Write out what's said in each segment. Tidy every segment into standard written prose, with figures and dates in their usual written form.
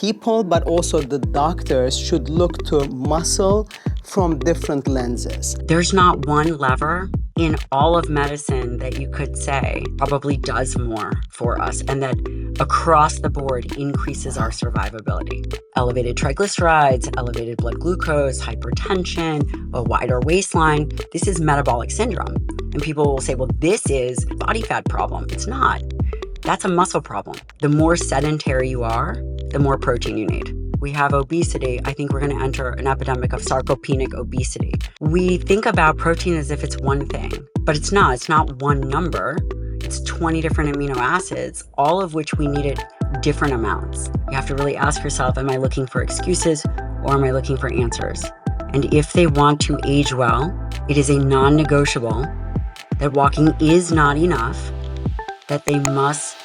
people, but also the doctors should look to muscle from different lenses. There's not one lever in all of medicine that you could say probably does more for us and that across the board increases our survivability. Elevated triglycerides, elevated blood glucose, hypertension, a wider waistline. This is metabolic syndrome. And people will say, well, this is a body fat problem. It's not. That's a muscle problem. The more sedentary you are, the more protein you need. We have obesity. I think we're going to enter an epidemic of sarcopenic obesity. We think about protein as if it's one thing, but it's not. It's not one number. It's 20 different amino acids, all of which we need at different amounts. You have to really ask yourself, am I looking for excuses or am I looking for answers? And if they want to age well, it is a non-negotiable that walking is not enough, that they must.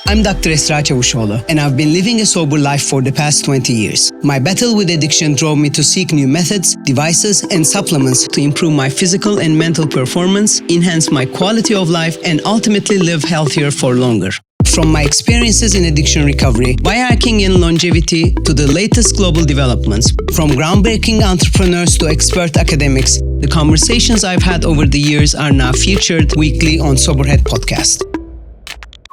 I'm Dr. Esra Çavuşoğlu, and I've been living a sober life for the past 20 years. My battle with addiction drove me to seek new methods, devices, and supplements to improve my physical and mental performance, enhance my quality of life, and ultimately live healthier for longer. From my experiences in addiction recovery, biohacking and longevity, to the latest global developments, from groundbreaking entrepreneurs to expert academics, the conversations I've had over the years are now featured weekly on Soberhead Podcast.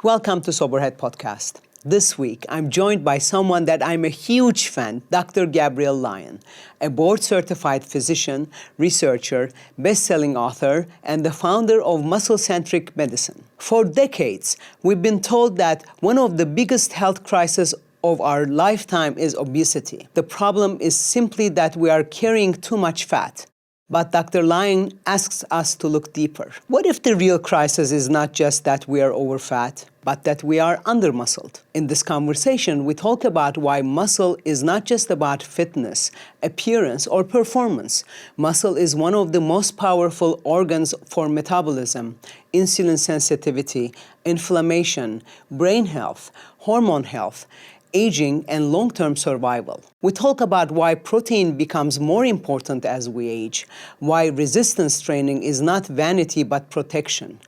Welcome to Soberhead Podcast. This week, I'm joined by someone that I'm a huge fan, Dr. Gabrielle Lyon, a board-certified physician, researcher, best-selling author, and the founder of Muscle-Centric Medicine. For decades, we've been told that one of the biggest health crises of our lifetime is obesity. The problem is simply that we are carrying too much fat. But Dr. Lyon asks us to look deeper. What if the real crisis is not just that we are overfat, but that we are under-muscled? In this conversation, we talk about why muscle is not just about fitness, appearance, or performance. Muscle is one of the most powerful organs for metabolism, insulin sensitivity, inflammation, brain health, hormone health, aging, and long-term survival. We talk about why protein becomes more important as we age, why resistance training is not vanity but protection,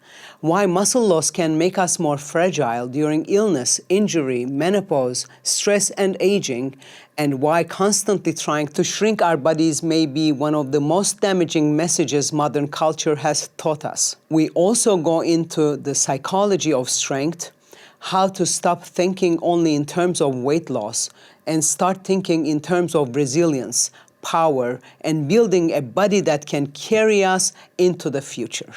why muscle loss can make us more fragile during illness, injury, menopause, stress, and aging, and why constantly trying to shrink our bodies may be one of the most damaging messages modern culture has taught us. We also go into the psychology of strength, how to stop thinking only in terms of weight loss and start thinking in terms of resilience, power, and building a body that can carry us into the future.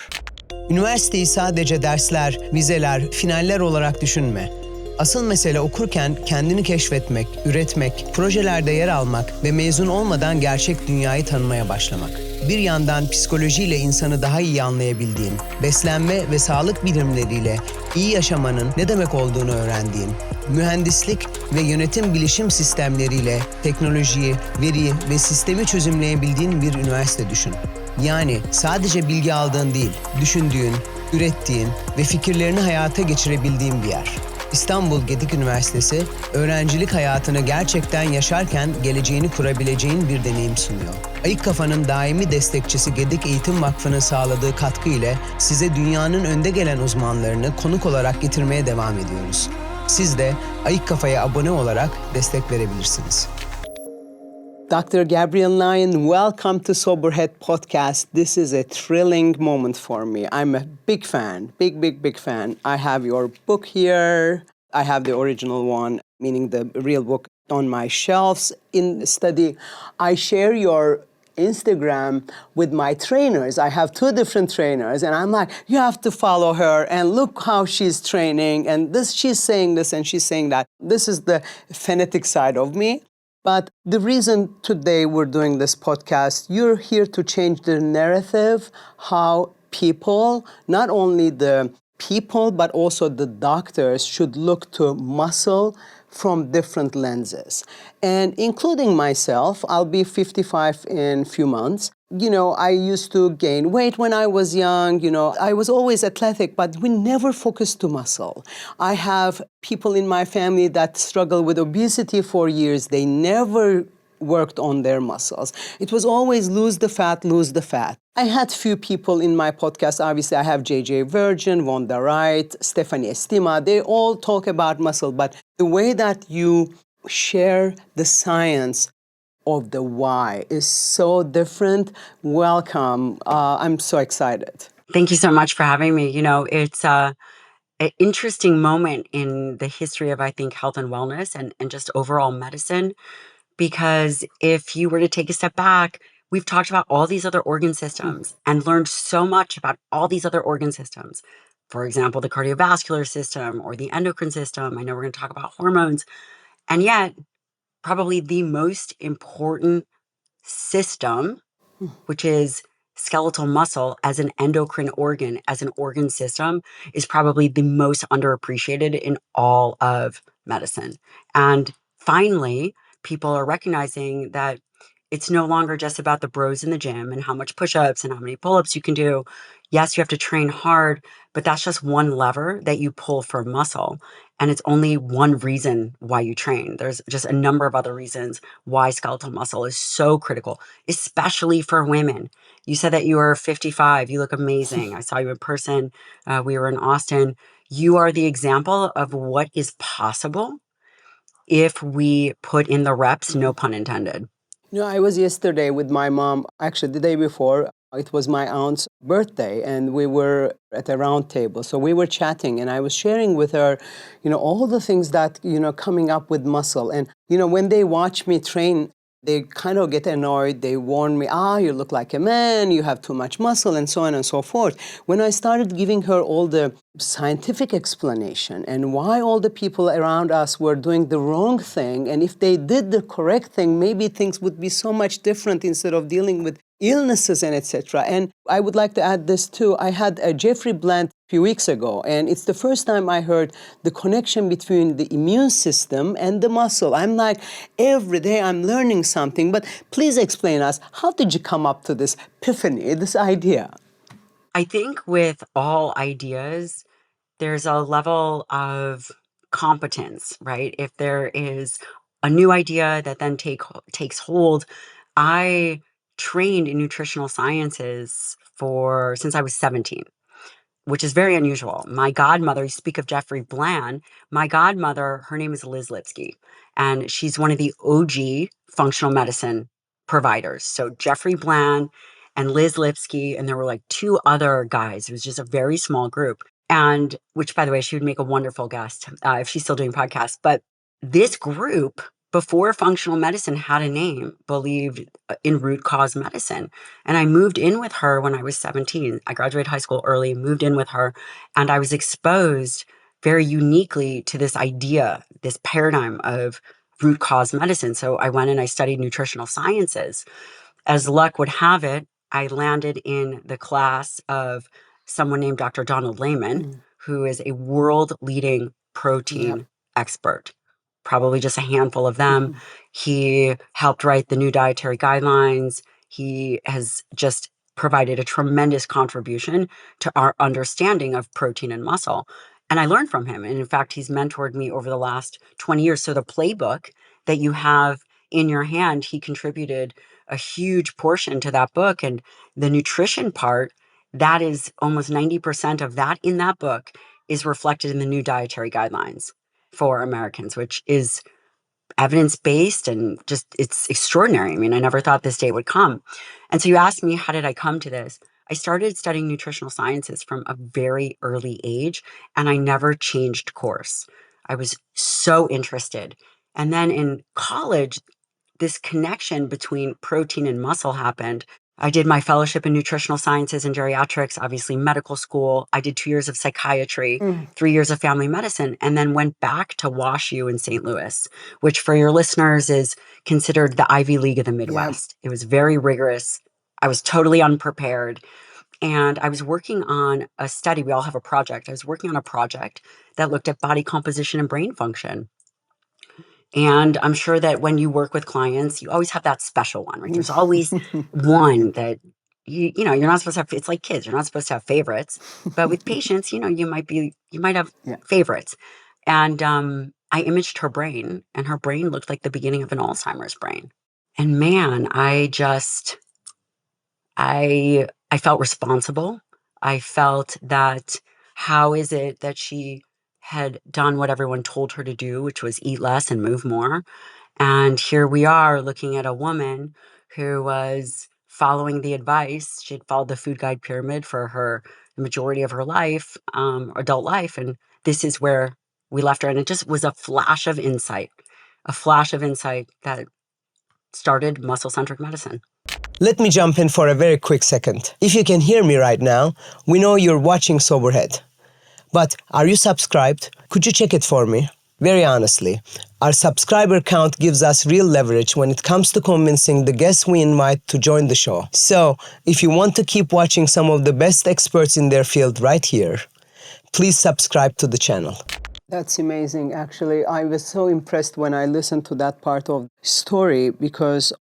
Üniversiteyi sadece dersler, vizeler, finaller olarak düşünme. Asıl mesele okurken kendini keşfetmek, üretmek, projelerde yer almak ve mezun olmadan gerçek dünyayı tanımaya başlamak. Bir yandan psikolojiyle insanı daha iyi anlayabildiğin, beslenme ve sağlık bilimleriyle iyi yaşamanın ne demek olduğunu öğrendiğin, mühendislik ve yönetim bilişim sistemleriyle teknolojiyi, veriyi ve sistemi çözümleyebildiğin bir üniversite düşün. Yani sadece bilgi aldığın değil, düşündüğün, ürettiğin ve fikirlerini hayata geçirebildiğin bir yer. İstanbul Gedik Üniversitesi, öğrencilik hayatını gerçekten yaşarken geleceğini kurabileceğin bir deneyim sunuyor. Ayık Kafa'nın daimi destekçisi Gedik Eğitim Vakfı'nın sağladığı katkı ile size dünyanın önde gelen uzmanlarını konuk olarak getirmeye devam ediyoruz. Siz de Ayık Kafa'ya abone olarak destek verebilirsiniz. Dr. Gabrielle Lyon, welcome to Soberhead Podcast. This is a thrilling moment for me. I'm a big fan, big fan. I have your book here. I have the original one, meaning the real book, on my shelves in study. I share your Instagram with my trainers. I have 2 different trainers, and I'm like, you have to follow her, and look how she's training, and this, she's saying this, and she's saying that. This is the fanatic side of me. But the reason today we're doing this podcast, you're here to change the narrative, how people, not only the people, but also the doctors should look to muscle from different lenses. And including myself, I'll be 55 in a few months. You know, I used to gain weight when I was young. You know, I was always athletic, but we never focused to muscle. I have people in my family that struggle with obesity for years. They never worked on their muscles. It was always lose the fat, lose the fat. I had few people in my podcast. Obviously, I have JJ Virgin, Wanda Wright, Stephanie Estima. They all talk about muscle, but the way that you share the science of the why is so different. Welcome. I'm so excited. Thank you so much for having me. It's an interesting moment in the history of, I think, health and wellness and just overall medicine. Because if you were to take a step back, we've talked about all these other organ systems and learned so much about all these other organ systems. For example, the cardiovascular system or the endocrine system. I know we're going to talk about hormones. And yet, probably the most important system, which is skeletal muscle as an endocrine organ, as an organ system, is probably the most underappreciated in all of medicine. And finally, people are recognizing that it's no longer just about the bros in the gym and how much push-ups and how many pull-ups you can do. Yes, you have to train hard, but that's just one lever that you pull for muscle. And it's only one reason why you train. There's just a number of other reasons why skeletal muscle is so critical, especially for women. You said that you are 55. You look amazing. I saw you in person. We were in Austin. You are the example of what is possible if we put in the reps, no pun intended. I was yesterday with my mom, actually the day before. It was my aunt's birthday, and we were at a round table. So we were chatting, and I was sharing with her, all the things that, coming up with muscle. And, when they watch me train, they kind of get annoyed. They warn me, you look like a man, you have too much muscle, and so on and so forth. When I started giving her all the scientific explanation and why all the people around us were doing the wrong thing, and if they did the correct thing, maybe things would be so much different instead of dealing with illnesses and etc. And I would like to add this too. I had a Jeffrey Bland a few weeks ago, and it's the first time I heard the connection between the immune system and the muscle. I'm like, every day I'm learning something, but please explain us, how did you come up to this epiphany, this idea? I think with all ideas, there's a level of competence, right? If there is a new idea that then takes hold. I trained in nutritional sciences since I was 17, which is very unusual. My godmother, you speak of Jeffrey Bland, my godmother, her name is Liz Lipsky, and she's one of the OG functional medicine providers. So Jeffrey Bland and Liz Lipsky, and there were like two other guys. It was just a very small group. And which, by the way, she would make a wonderful guest if she's still doing podcasts. But this group, before functional medicine had a name, believed in root cause medicine. And I moved in with her when I was 17. I graduated high school early, moved in with her, and I was exposed very uniquely to this idea, this paradigm of root cause medicine. So I went and I studied nutritional sciences. As luck would have it, I landed in the class of someone named Dr. Donald Layman, who is a world-leading protein expert. Probably just a handful of them. He helped write the new dietary guidelines. He has just provided a tremendous contribution to our understanding of protein and muscle. And I learned from him. And in fact, he's mentored me over the last 20 years. So the playbook that you have in your hand, he contributed a huge portion to that book. And the nutrition part, that is almost 90% of that in that book is reflected in the new dietary guidelines for Americans, which is evidence-based and just, it's extraordinary. I mean, I never thought this day would come. And so you asked me, how did I come to this? I started studying nutritional sciences from a very early age, and I never changed course. I was so interested. And then in college, this connection between protein and muscle happened. I did my fellowship in nutritional sciences and geriatrics, obviously medical school. I did 2 years of psychiatry, 3 years of family medicine, and then went back to WashU in St. Louis, which for your listeners is considered the Ivy League of the Midwest. It was very rigorous. I was totally unprepared. And I was working on a study. We all have a project. I was working on a project that looked at body composition and brain function. And I'm sure that when you work with clients, you always have that special one, right? There's always one that you're not supposed to have. It's like kids, you're not supposed to have favorites, but with patients, you might have favorites. And I imaged her brain, and her brain looked like the beginning of an Alzheimer's brain. And man, I felt responsible. I felt that how is it that she had done what everyone told her to do, which was eat less and move more. And here we are looking at a woman who was following the advice. She'd followed the food guide pyramid for the majority of her life, adult life. And this is where we left her. And it just was a flash of insight that started Muscle-Centric Medicine. Let me jump in for a very quick second. If you can hear me right now, we know you're watching Soberhead. But are you subscribed? Could you check it for me? Very honestly, our subscriber count gives us real leverage when it comes to convincing the guests we invite to join the show. So, if you want to keep watching some of the best experts in their field right here, please subscribe to the channel. That's amazing, actually. I was so impressed when I listened to that part of the story because,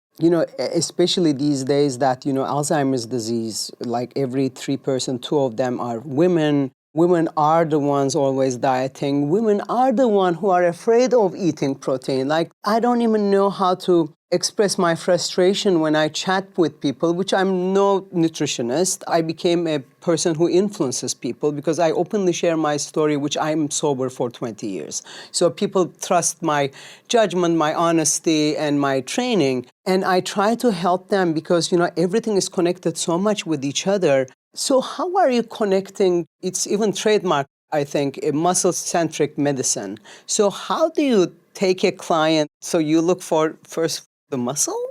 especially these days that, Alzheimer's disease, like every 3 person, 2 of them are women. Women are the ones always dieting. Women are the ones who are afraid of eating protein. Like, I don't even know how to express my frustration when I chat with people, which I'm no nutritionist. I became a person who influences people because I openly share my story, which I'm sober for 20 years. So people trust my judgment, my honesty, and my training. And I try to help them because, everything is connected so much with each other. So how are you connecting, it's even trademarked, I think, a muscle-centric medicine. So how do you take a client, so you look for first the muscle?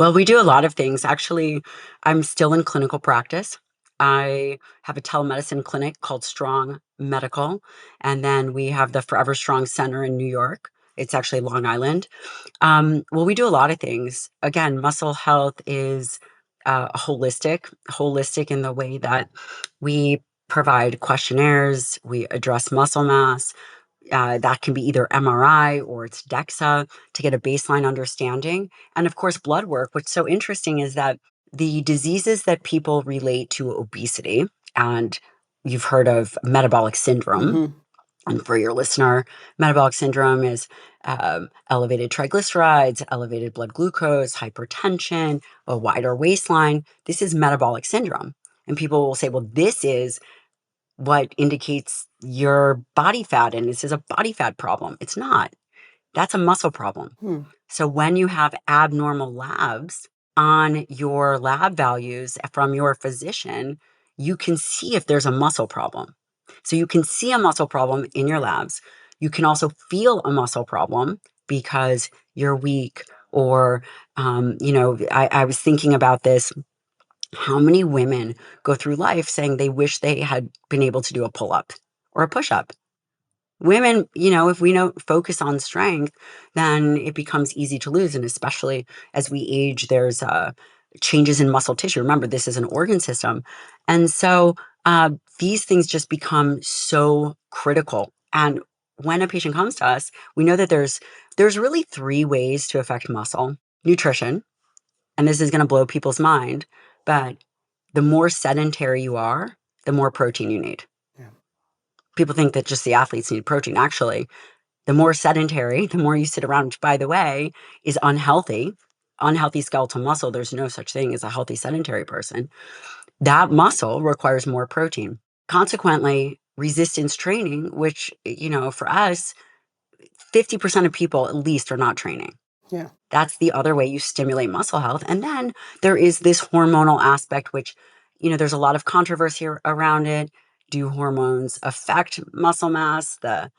Well, we do a lot of things. Actually, I'm still in clinical practice. I have a telemedicine clinic called Strong Medical, and then we have the Forever Strong Center in New York. It's actually Long Island. Well, we do a lot of things. Again, muscle health is holistic in the way that we provide questionnaires, we address muscle mass. That can be either MRI or it's DEXA to get a baseline understanding. And of course, blood work. What's so interesting is that the diseases that people relate to obesity, and you've heard of metabolic syndrome. Mm-hmm. And for your listener, metabolic syndrome is elevated triglycerides, elevated blood glucose, hypertension, a wider waistline. This is metabolic syndrome. And people will say, well, this is what indicates your body fat, and this is a body fat problem. It's not. That's a muscle problem. So when you have abnormal labs on your lab values from your physician, you can see if there's a muscle problem. So you can see a muscle problem in your labs. You can also feel a muscle problem because you're weak or, I was thinking about this. How many women go through life saying they wish they had been able to do a pull-up or a push-up? Women, if we don't focus on strength, then it becomes easy to lose. And especially as we age, there's changes in muscle tissue. Remember, this is an organ system. And so these things just become so critical. And when a patient comes to us, we know that there's really 3 ways to affect muscle. Nutrition, and this is going to blow people's mind, but the more sedentary you are, the more protein you need. Yeah. People think that just the athletes need protein. Actually, the more sedentary, the more you sit around, which, by the way, is unhealthy. Unhealthy skeletal muscle, there's no such thing as a healthy sedentary person. That muscle requires more protein. Consequently, resistance training, which, for us, 50% of people at least are not training. Yeah. That's the other way you stimulate muscle health. And then there is this hormonal aspect, which, there's a lot of controversy around it. Do hormones affect muscle mass, the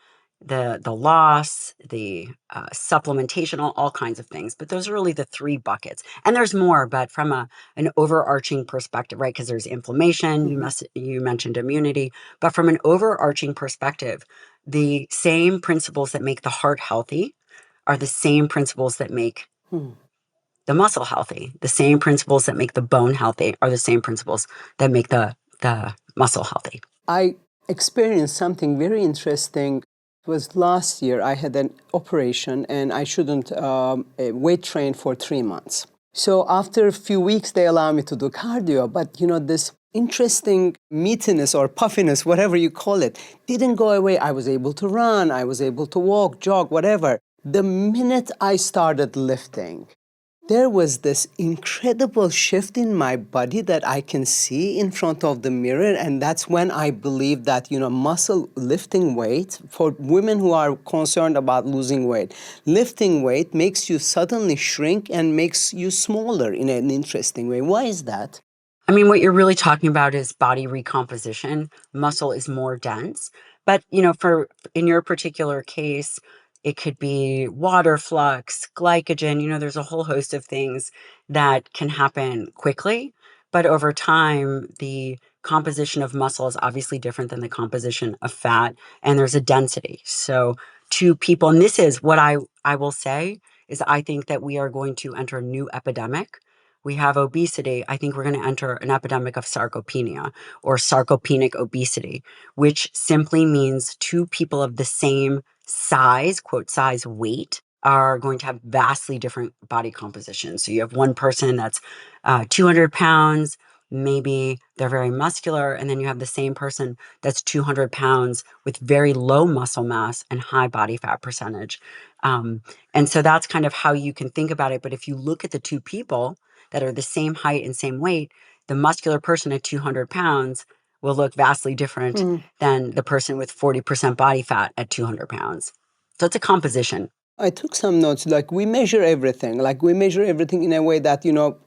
loss, the supplementation, all kinds of things? But those are really the 3 buckets. And there's more, but from an overarching perspective, right? Because there's inflammation, you mentioned immunity, but from an overarching perspective, the same principles that make the heart healthy are the same principles that make the muscle healthy. The same principles that make the bone healthy are the same principles that make the muscle healthy. I experienced something very interesting. It was last year. I had an operation and I shouldn't weight train for 3 months. So after a few weeks, they allow me to do cardio. But, this interesting meatiness or puffiness, whatever you call it, didn't go away. I was able to run. I was able to walk, jog, whatever. The minute I started lifting, There was this incredible shift in my body that I can see in front of the mirror, and that's when I believe that, muscle lifting weight, for women who are concerned about losing weight, lifting weight makes you suddenly shrink and makes you smaller in an interesting way. Why is that? I mean, what you're really talking about is body recomposition. Muscle is more dense, but for in your particular case, it could be water flux, glycogen, there's a whole host of things that can happen quickly, but over time, the composition of muscle is obviously different than the composition of fat, and there's a density. So, to people, and this is what I will say is I think that we are going to enter a new epidemic. We have obesity. I think we're going to enter an epidemic of sarcopenia or sarcopenic obesity, which simply means two people of the same size, quote, size, weight, are going to have vastly different body compositions. So you have one person that's 200 pounds, maybe they're very muscular, and then you have the same person that's 200 pounds with very low muscle mass and high body fat percentage. And so that's kind of how you can think about it. But if you look at the two people that are the same height and same weight, the muscular person at 200 pounds will look vastly different than the person with 40% body fat at 200 pounds. So it's a composition. I took some notes, like we measure everything. Like we measure everything in a way that,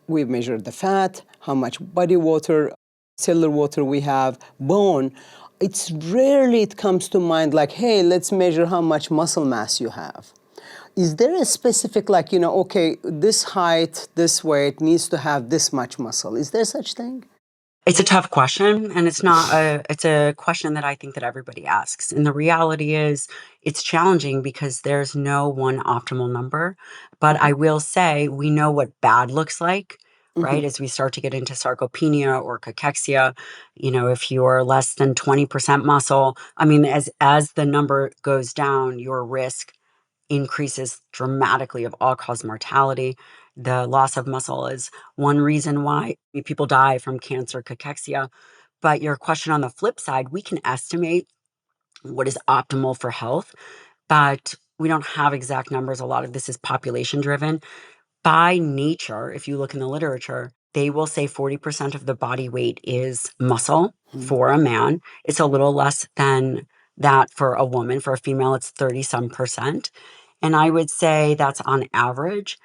we measure the fat, how much body water, cellular water we have, bone. It's rarely it comes to mind like, hey, let's measure how much muscle mass you have. Is there a specific, like, okay, this height, this weight needs to have this much muscle? Is there such thing? It's a tough question, and it's a question that I think that everybody asks. And the reality is it's challenging because there's no one optimal number. But I will say we know what bad looks like, right? As we start to get into sarcopenia or cachexia, if you're less than 20% muscle, I mean, as the number goes down, your risk increases dramatically of all-cause mortality. The loss of muscle is one reason why people die from cancer, cachexia. But your question on the flip side, we can estimate what is optimal for health, but we don't have exact numbers. A lot of this is population driven. By nature, if you look in the literature, they will say 40% of the body weight is muscle for a man. It's a little less than that for a woman. For a female, it's 30 some percent. And I would say that's on average.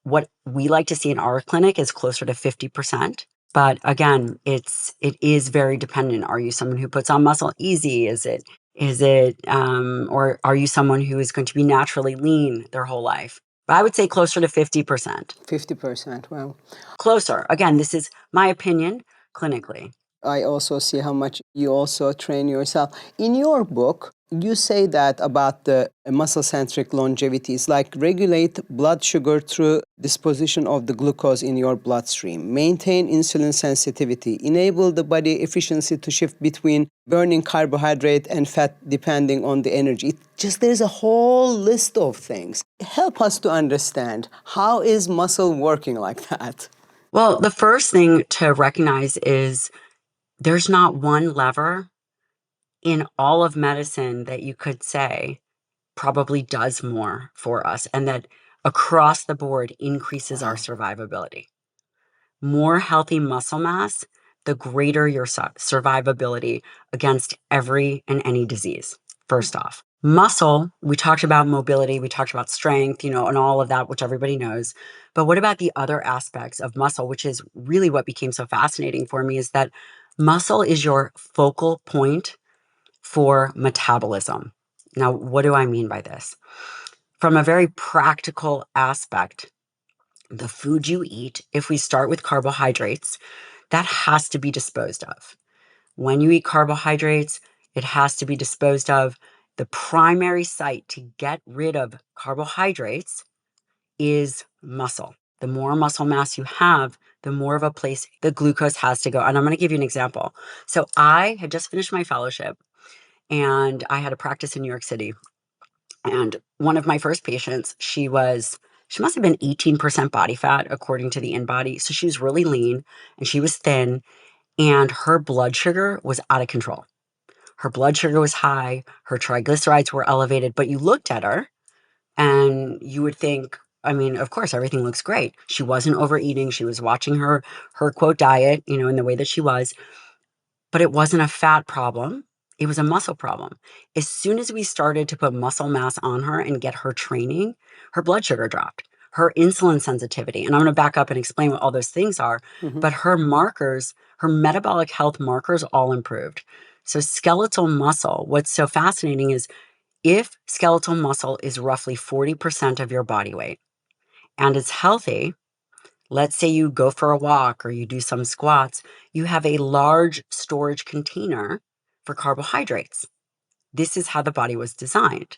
What we like to see in our clinic is closer to 50%. But again, it is very dependent. Are you someone who puts on muscle easy? Or are you someone who is going to be naturally lean their whole life? But I would say closer to 50%. 50%, wow. Closer. Again, this is my opinion clinically. I also see how much you also train yourself. In your book, you say that about the muscle-centric longevity is like regulate blood sugar through disposition of the glucose in your bloodstream, maintain insulin sensitivity, enable the body efficiency to shift between burning carbohydrate and fat depending on the energy. There's a whole list of things. Help us to understand, how is muscle working like that? Well, the first thing to recognize is there's not one lever in all of medicine that you could say probably does more for us and that across the board increases our survivability. More healthy muscle mass, the greater your survivability against every and any disease, first off. Muscle, we talked about mobility, we talked about strength, and all of that, which everybody knows. But what about the other aspects of muscle, which is really what became so fascinating for me, is that muscle is your focal point for metabolism. Now, what do I mean by this? From a very practical aspect, the food you eat, if we start with carbohydrates, that has to be disposed of. When you eat carbohydrates, it has to be disposed of. The primary site to get rid of carbohydrates is muscle. The more muscle mass you have, the more of a place the glucose has to go. And I'm going to give you an example. So I had just finished my fellowship and I had a practice in New York City. And one of my first patients, she must have been 18% body fat according to the InBody. So she was really lean and she was thin and her blood sugar was out of control. Her blood sugar was high, her triglycerides were elevated, but you looked at her and you would think, I mean, of course, everything looks great. She wasn't overeating. She was watching her quote diet, in the way that she was, but it wasn't a fat problem. It was a muscle problem. As soon as we started to put muscle mass on her and get her training, her blood sugar dropped, her insulin sensitivity. And I'm going to back up and explain what all those things are. But her markers, her metabolic health markers all improved. So skeletal muscle, what's so fascinating is if skeletal muscle is roughly 40% of your body weight and it's healthy, let's say you go for a walk or you do some squats, you have a large storage container for carbohydrates. This is how the body was designed.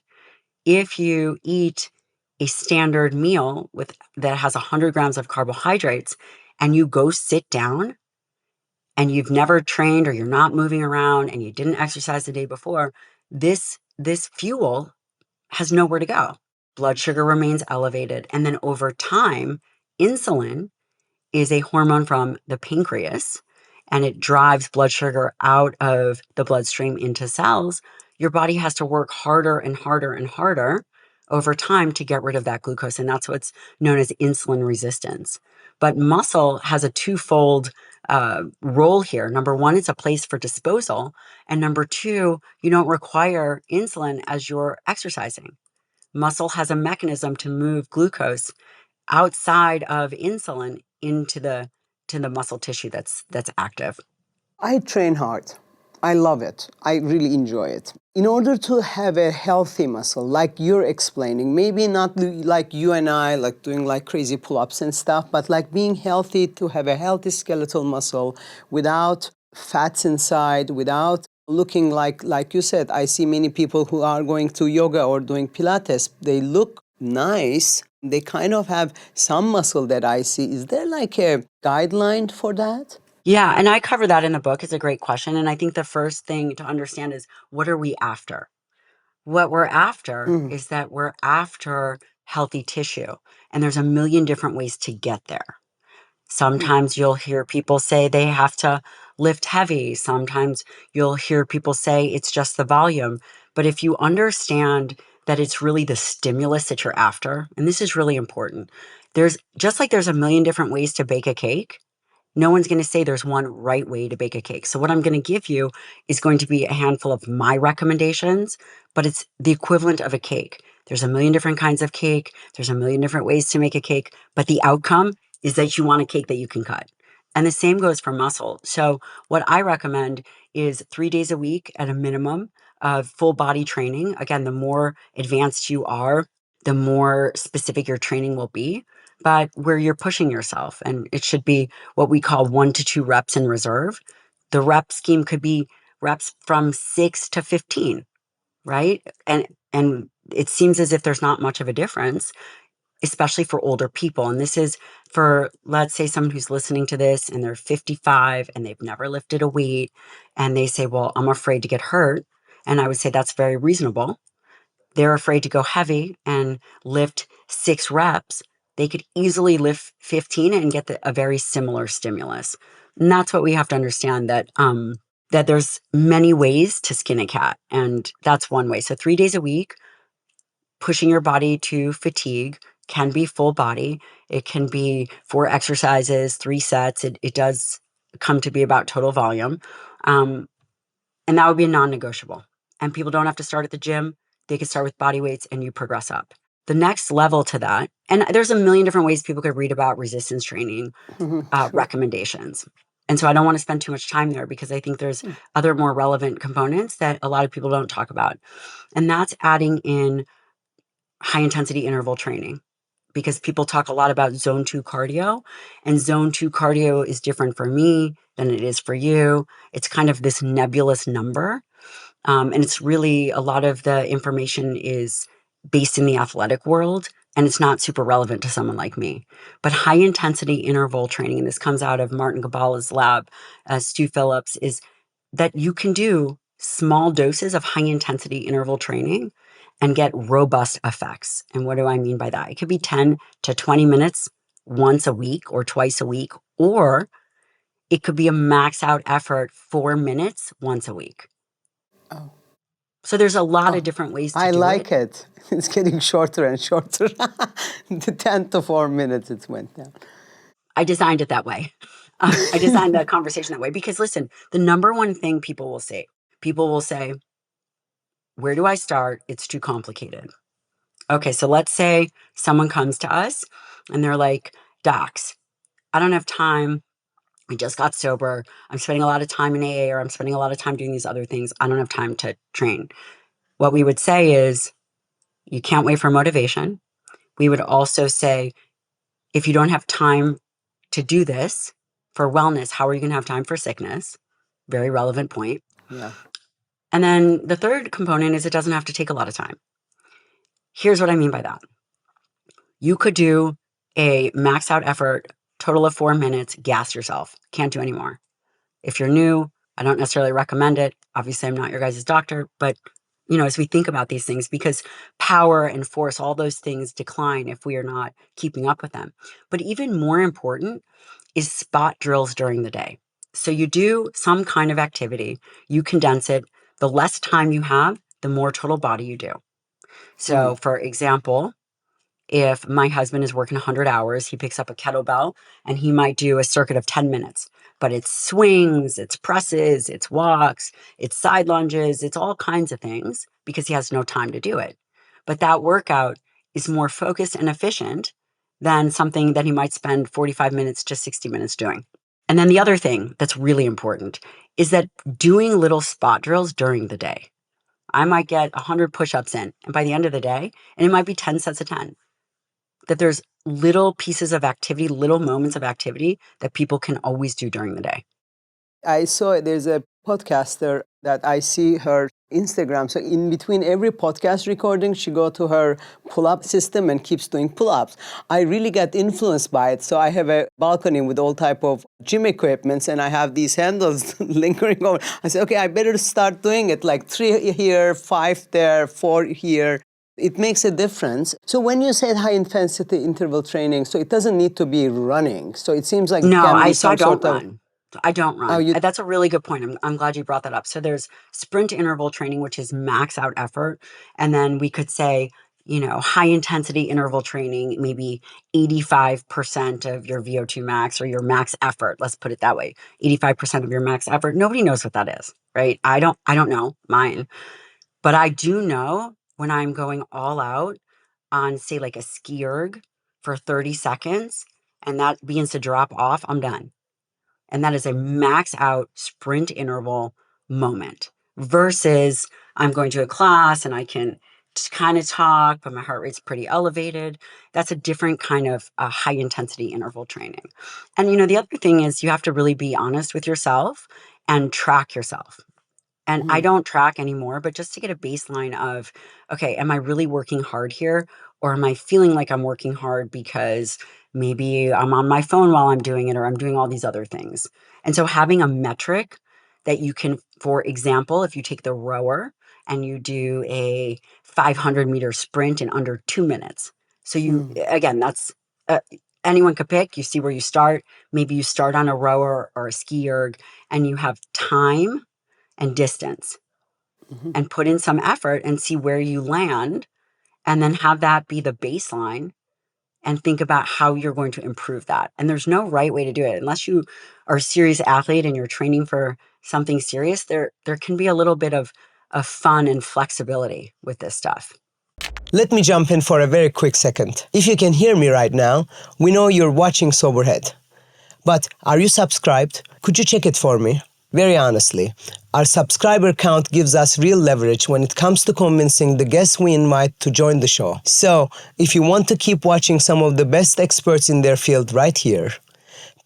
If you eat a standard meal that has 100 grams of carbohydrates and you go sit down and you've never trained or you're not moving around and you didn't exercise the day before, this fuel has nowhere to go. Blood sugar remains elevated. And then over time, insulin is a hormone from the pancreas and it drives blood sugar out of the bloodstream into cells. Your body has to work harder and harder and harder over time to get rid of that glucose. And that's what's known as insulin resistance. But muscle has a twofold role here. Number one, it's a place for disposal. And number two, you don't require insulin as you're exercising. Muscle has a mechanism to move glucose outside of insulin into the muscle tissue that's active. I train hard. I love it. I really enjoy it. In order to have a healthy muscle, like you're explaining, maybe not like you and I, like doing like crazy pull-ups and stuff, but like being healthy, to have a healthy skeletal muscle without fats inside, without looking like you said, I see many people who are going to yoga or doing Pilates, they look nice. They kind of have some muscle that I see. Is there like a guideline for that? Yeah, and I cover that in the book. It's a great question. And I think the first thing to understand is, what are we after? What we're after is that we're after healthy tissue. And there's a million different ways to get there. Sometimes you'll hear people say they have to lift heavy. Sometimes you'll hear people say it's just the volume. But if you understand that it's really the stimulus that you're after, and this is really important, there's just like there's a million different ways to bake a cake. No one's going to say there's one right way to bake a cake. So what I'm going to give you is going to be a handful of my recommendations, but it's the equivalent of a cake. There's a million different kinds of cake. There's a million different ways to make a cake, but the outcome is that you want a cake that you can cut. And the same goes for muscle. So what I recommend is 3 days a week at a minimum of full body training. Again, the more advanced you are, the more specific your training will be, but where you're pushing yourself. And it should be what we call 1 to 2 reps in reserve. The rep scheme could be reps from 6 to 15, right? And it seems as if there's not much of a difference, especially for older people. And this is for, let's say, someone who's listening to this and they're 55 and they've never lifted a weight and they say, well, I'm afraid to get hurt. And I would say that's very reasonable. They're afraid to go heavy and lift 6 reps. They could easily lift 15 and get a very similar stimulus. And that's what we have to understand, that that there's many ways to skin a cat. And that's one way. So 3 days a week, pushing your body to fatigue can be full body. It can be 4 exercises, 3 sets. It does come to be about total volume. And that would be a non-negotiable. And people don't have to start at the gym. They could start with body weights and you progress up. The next level to that, and there's a million different ways people could read about resistance training recommendations. And so I don't want to spend too much time there because I think there's other more relevant components that a lot of people don't talk about. And that's adding in high intensity interval training, because people talk a lot about zone 2 cardio, and zone 2 cardio is different for me than it is for you. It's kind of this nebulous number. And it's really, a lot of the information is based in the athletic world, and it's not super relevant to someone like me. But high intensity interval training, and this comes out of Martin Gabala's lab, Stu Phillips, is that you can do small doses of high intensity interval training and get robust effects. And what do I mean by that? It could be 10 to 20 minutes once a week or twice a week, or it could be a max out effort 4 minutes once a week. So there's a lot of different ways to do it. I like it. It's getting shorter and shorter. The 10 to 4 minutes it went down. I designed it that way. I designed the conversation that way because listen, the number one thing people will say, where do I start? It's too complicated. Okay, so let's say someone comes to us and they're like, docs, I don't have time. I just got sober. I'm spending a lot of time in AA, or I'm spending a lot of time doing these other things. I don't have time to train. What we would say is, you can't wait for motivation. We would also say, if you don't have time to do this for wellness, how are you going to have time for sickness? Very relevant point. Yeah. And then the third component is it doesn't have to take a lot of time. Here's what I mean by that. You could do a max out effort, total of 4 minutes, gas yourself. Can't do any more. If you're new, I don't necessarily recommend it. Obviously, I'm not your guys' doctor, but as we think about these things, because power and force, all those things decline if we are not keeping up with them. But even more important is spot drills during the day. So you do some kind of activity, you condense it. The less time you have, the more total body you do. So for example, if my husband is working 100 hours, he picks up a kettlebell and he might do a circuit of 10 minutes. But it's swings, it's presses, it's walks, it's side lunges, it's all kinds of things because he has no time to do it. But that workout is more focused and efficient than something that he might spend 45 minutes to 60 minutes doing. And then the other thing that's really important is that doing little spot drills during the day. I might get 100 push-ups in, and by the end of the day, and it might be 10 sets of 10, that there's little pieces of activity, little moments of activity that people can always do during the day. I saw there's a podcaster that I see her Instagram. So in between every podcast recording, she go to her pull-up system and keeps doing pull-ups. I really get influenced by it. So I have a balcony with all type of gym equipments, and I have these handles lingering over. I say, okay, I better start doing it, like 3 here, 5 there, 4 here. It makes a difference. So when you said high-intensity interval training, so it doesn't need to be running. So it seems like No, it can be I some don't sort of... run. I don't run. That's a really good point. I'm glad you brought that up. So there's sprint interval training, which is max out effort. And then we could say, high intensity interval training, maybe 85% of your VO2 max or your max effort. Let's put it that way. 85% of your max effort. Nobody knows what that is, right? I don't know mine, but I do know when I'm going all out on, say, like a ski erg for 30 seconds and that begins to drop off, I'm done. And that is a max out sprint interval moment versus I'm going to a class and I can just kind of talk, but my heart rate's pretty elevated. That's a different kind of high intensity interval training. And, the other thing is you have to really be honest with yourself and track yourself. And I don't track anymore, but just to get a baseline of, okay, am I really working hard here? Or am I feeling like I'm working hard because maybe I'm on my phone while I'm doing it, or I'm doing all these other things. And so having a metric that you can, for example, if you take the rower and you do a 500-meter sprint in under 2 minutes. So again, that's, anyone could pick. You see where you start. Maybe you start on a rower or a ski erg and you have time and distance and put in some effort and see where you land, and then have that be the baseline and think about how you're going to improve that. And there's no right way to do it. Unless you are a serious athlete and you're training for something serious, there can be a little bit of fun and flexibility with this stuff. Let me jump in for a very quick second. If you can hear me right now, we know you're watching Soberhead. But are you subscribed? Could you check it for me? Very honestly, our subscriber count gives us real leverage when it comes to convincing the guests we invite to join the show. So, if you want to keep watching some of the best experts in their field right here,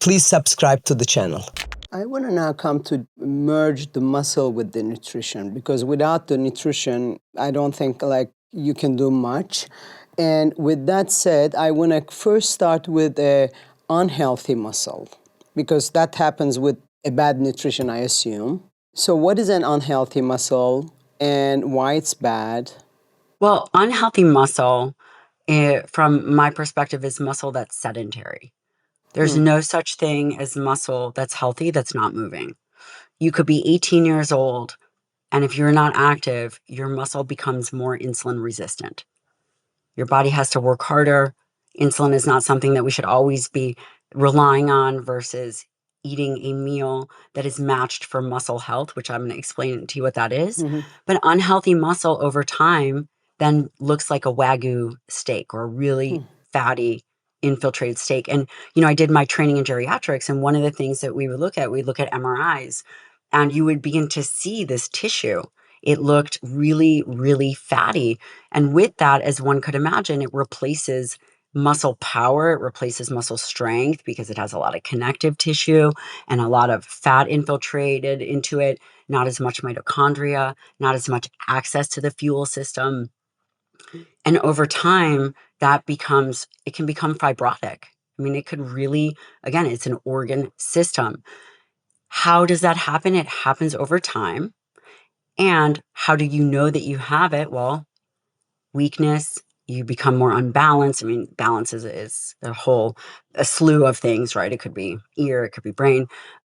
please subscribe to the channel. I want to now come to merge the muscle with the nutrition, because without the nutrition, I don't think you can do much. And with that said, I want to first start with a unhealthy muscle, because that happens with a bad nutrition, I assume. So what is an unhealthy muscle and why it's bad? Well, unhealthy muscle, from my perspective, is muscle that's sedentary. There's no such thing as muscle that's healthy that's not moving. You could be 18 years old And if you're not active, your muscle becomes more insulin resistant. Your body has to work harder. Insulin is not something that we should always be relying on versus eating a meal that is matched for muscle health, which I'm going to explain to you what that is. But unhealthy muscle over time then looks like a Wagyu steak or a really fatty infiltrated steak. And, I did my training in geriatrics, and one of the things that we would look at MRIs, and you would begin to see this tissue. It looked really, really fatty. And with that, as one could imagine, it replaces muscle power, it replaces muscle strength because it has a lot of connective tissue and a lot of fat infiltrated into it, not as much mitochondria, not as much access to the fuel system. And over time, it can become fibrotic. I mean, it could really, again, it's an organ system. How does that happen? It happens over time. And how do you know that you have it? Well, weakness, you become more unbalanced. I mean, balance is a slew of things, right? It could be ear, it could be brain.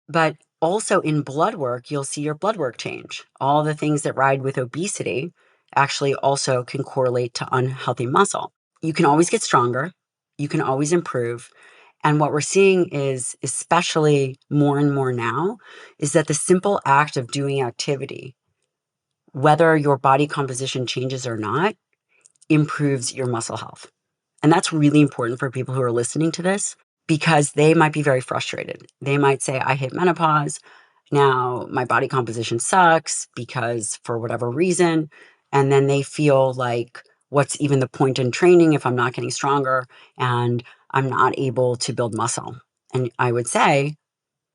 But also in blood work, you'll see your blood work change. All the things that ride with obesity actually also can correlate to unhealthy muscle. You can always get stronger. You can always improve. And what we're seeing is, especially more and more now, is that the simple act of doing activity, whether your body composition changes or not, improves your muscle health. And that's really important for people who are listening to this because they might be very frustrated. They might say, I hit menopause. Now my body composition sucks because for whatever reason. And then they feel like, what's even the point in training if I'm not getting stronger and I'm not able to build muscle? And I would say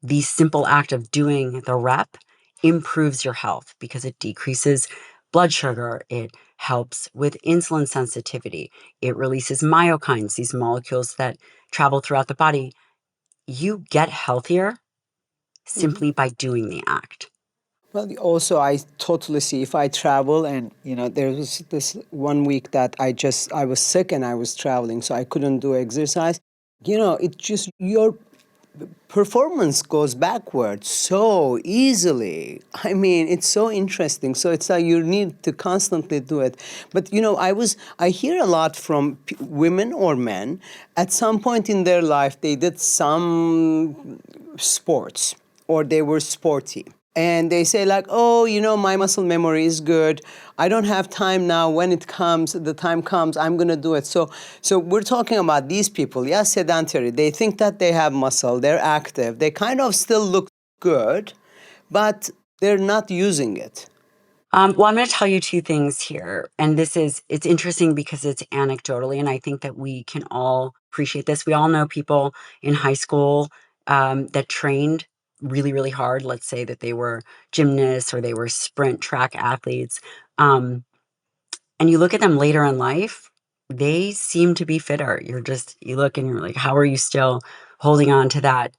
the simple act of doing the rep improves your health because it decreases blood sugar. It helps with insulin sensitivity. It releases myokines, these molecules that travel throughout the body. You get healthier simply by doing the act. Well, also, I totally see if I travel and, there was this 1 week that I was sick and I was traveling, so I couldn't do exercise. It just, your performance goes backwards so easily. I mean, it's so interesting. So it's like you need to constantly do it. But I hear a lot from women or men. At some point in their life, they did some sports or they were sporty. And they say like, oh, my muscle memory is good. I don't have time now. When the time comes, I'm going to do it. So we're talking about these people, sedentary. They think that they have muscle. They're active. They kind of still look good, but they're not using it. Well, I'm going to tell you two things here. And it's interesting because it's anecdotally, and I think that we can all appreciate this. We all know people in high school that trained really, really hard. Let's say that they were gymnasts or they were sprint track athletes. And you look at them later in life, they seem to be fitter. You look and you're like, how are you still holding on to that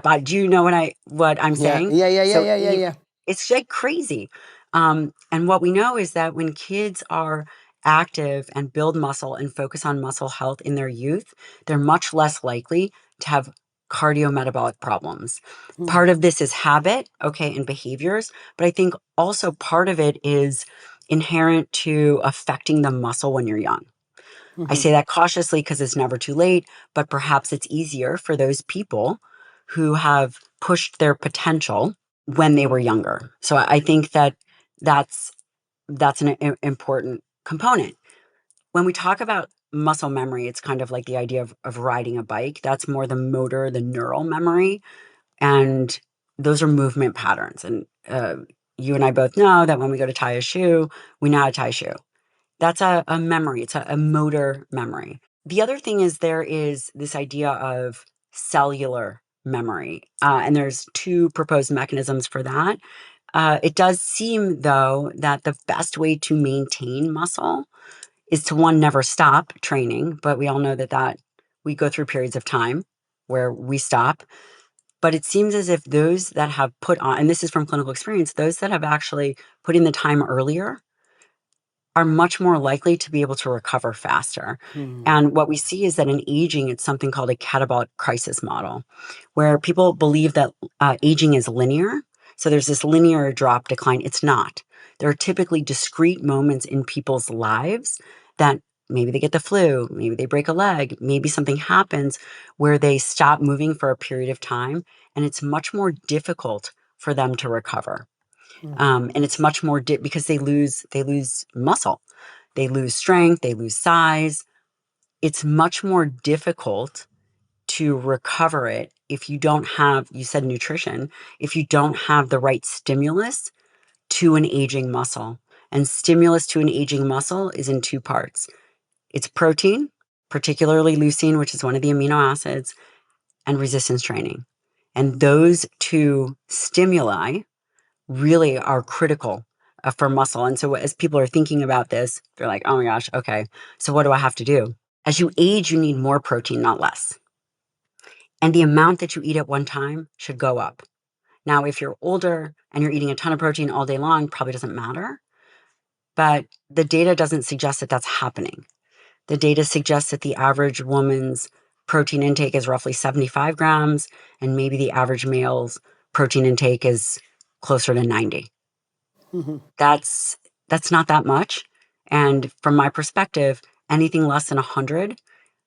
body? Do you know what I'm saying? Yeah. It's like crazy. And what we know is that when kids are active and build muscle and focus on muscle health in their youth, they're much less likely to have cardiometabolic problems. Part of this is habit, and behaviors, but I think also part of it is inherent to affecting the muscle when you're young. I say that cautiously because it's never too late, but perhaps it's easier for those people who have pushed their potential when they were younger. So I think that's an important component. When we talk about muscle memory, it's kind of like the idea of riding a bike. That's more the motor, the neural memory. And those are movement patterns. And you and I both know that when we go to tie a shoe, we know how to tie a shoe. That's a memory. It's a motor memory. The other thing is there is this idea of cellular memory. And there's two proposed mechanisms for that. It does seem, though, that the best way to maintain muscle is to, one, never stop training. But we all know that we go through periods of time where we stop. But it seems as if those that have put on, and this is from clinical experience, those that have actually put in the time earlier are much more likely to be able to recover faster. And what we see is that in aging, it's something called a catabolic crisis model, where people believe that aging is linear. So there's this linear drop decline. It's not. There are typically discrete moments in people's lives that maybe they get the flu, maybe they break a leg, maybe something happens where they stop moving for a period of time, and it's much more difficult for them to recover. And it's much more because they lose muscle, they lose strength, they lose size. It's much more difficult to recover it if you don't have, you said nutrition, if you don't have the right stimulus to an aging muscle. And stimulus to an aging muscle is in two parts. It's protein, particularly leucine, which is one of the amino acids, and resistance training. And those two stimuli really are critical for muscle. And so as people are thinking about this, they're like, oh my gosh, okay, so what do I have to do? As you age, you need more protein, not less. And the amount that you eat at one time should go up. Now, if you're older and you're eating a ton of protein all day long, probably doesn't matter. But the data doesn't suggest that that's happening. The data suggests that the average woman's protein intake is roughly 75 grams, and maybe the average male's protein intake is closer to 90. That's not that much. And from my perspective, anything less than 100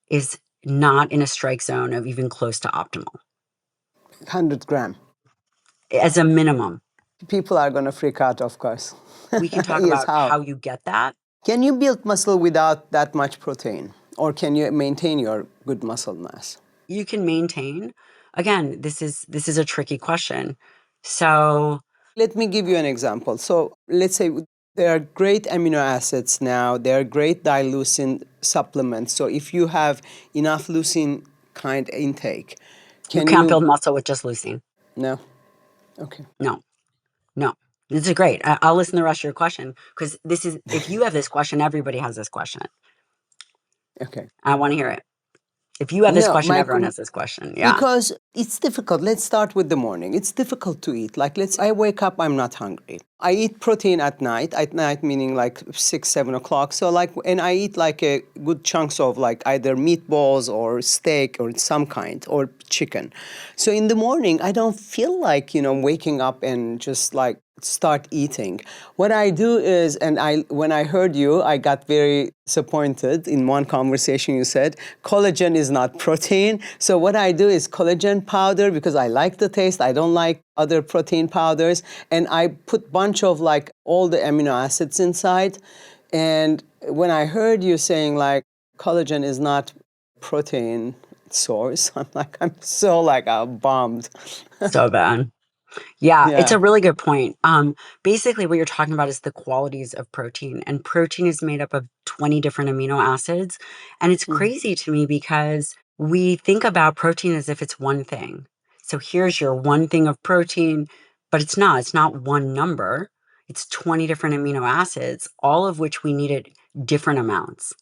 is not in a strike zone of even close to optimal. 100 gram. As a minimum. People are going to freak out, of course. We can talk Yes, about how you get that. Can you build muscle without that much protein? Or can you maintain your good muscle mass? You can maintain. Again, this is a tricky question. So let me give you an example. So let's say there are great amino acids now. There are great leucine supplements. So if you have enough leucine kind intake, you can't build muscle with just leucine. No? Okay. No. This is great. I'll listen to the rest of your question, because if you have this question, everybody has this question. Okay. I want to hear it. If you have this question, everyone has this question. Yeah. Because it's difficult. Let's start with the morning. It's difficult to eat. Like, I wake up, I'm not hungry. I eat protein at night meaning like 6, 7 o'clock. So and I eat like a good chunks of like either meatballs or steak or some kind or chicken. So in the morning, I don't feel like, waking up and just like start eating. What I do is, when I heard you, I got very disappointed. In one conversation you said, collagen is not protein. So what I do is collagen powder, because I like the taste. I don't like other protein powders. And I put bunch of like all the amino acids inside. And when I heard you saying like collagen is not protein source, I'm so bummed. So bad. Yeah, it's a really good point. Basically, what you're talking about is the qualities of protein. And protein is made up of 20 different amino acids. And it's crazy to me because we think about protein as if it's one thing. So here's your one thing of protein, but it's not. It's not one number. It's 20 different amino acids, all of which we need at different amounts.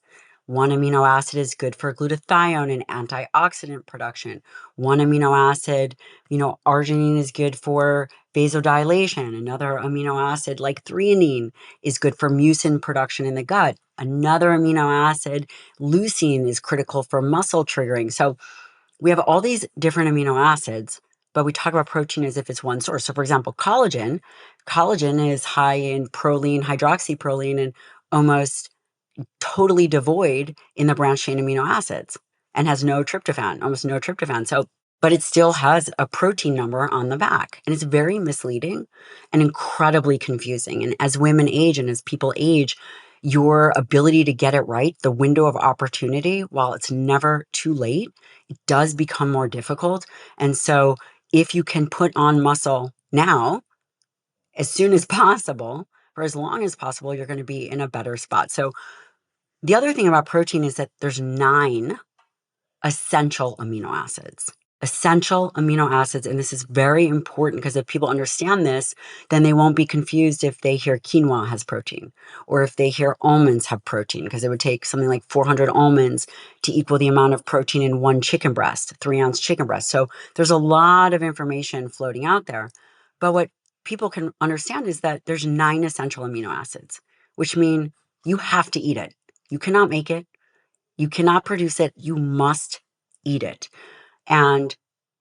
One amino acid is good for glutathione and antioxidant production. One amino acid, arginine, is good for vasodilation. Another amino acid, like threonine, is good for mucin production in the gut. Another amino acid, leucine, is critical for muscle triggering. So we have all these different amino acids, but we talk about protein as if it's one source. So for example, collagen is high in proline, hydroxyproline, and almost totally devoid in the branched chain amino acids, and has almost no tryptophan. So, but it still has a protein number on the back, and it's very misleading and incredibly confusing. And as women age and as people age, your ability to get it right, the window of opportunity, while it's never too late, it does become more difficult. And so if you can put on muscle now, as soon as possible, for as long as possible, you're going to be in a better spot. So the other thing about protein is that there's 9 essential amino acids. Essential amino acids, and this is very important because if people understand this, then they won't be confused if they hear quinoa has protein or if they hear almonds have protein, because it would take something like 400 almonds to equal the amount of protein in one chicken breast, 3-ounce chicken breast. So there's a lot of information floating out there. But what people can understand is that there's 9 essential amino acids, which mean you have to eat it. You cannot make it. You cannot produce it. You must eat it. And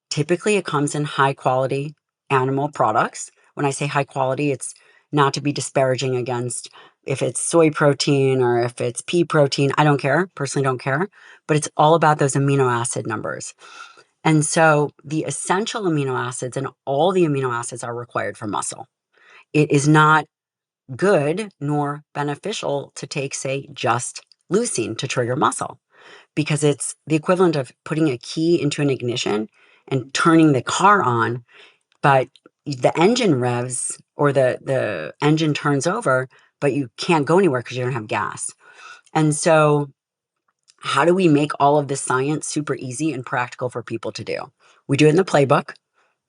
typically it comes in high quality animal products. When I say high quality, it's not to be disparaging against if it's soy protein or if it's pea protein. I don't care, personally don't care, but it's all about those amino acid numbers. And so the essential amino acids and all the amino acids are required for muscle. It is not good nor beneficial to take, say, just leucine to trigger muscle, because it's the equivalent of putting a key into an ignition and turning the car on, but the engine revs or the engine turns over, but you can't go anywhere because you don't have gas. And so how do we make all of this science super easy and practical for people to do? We do it in the playbook.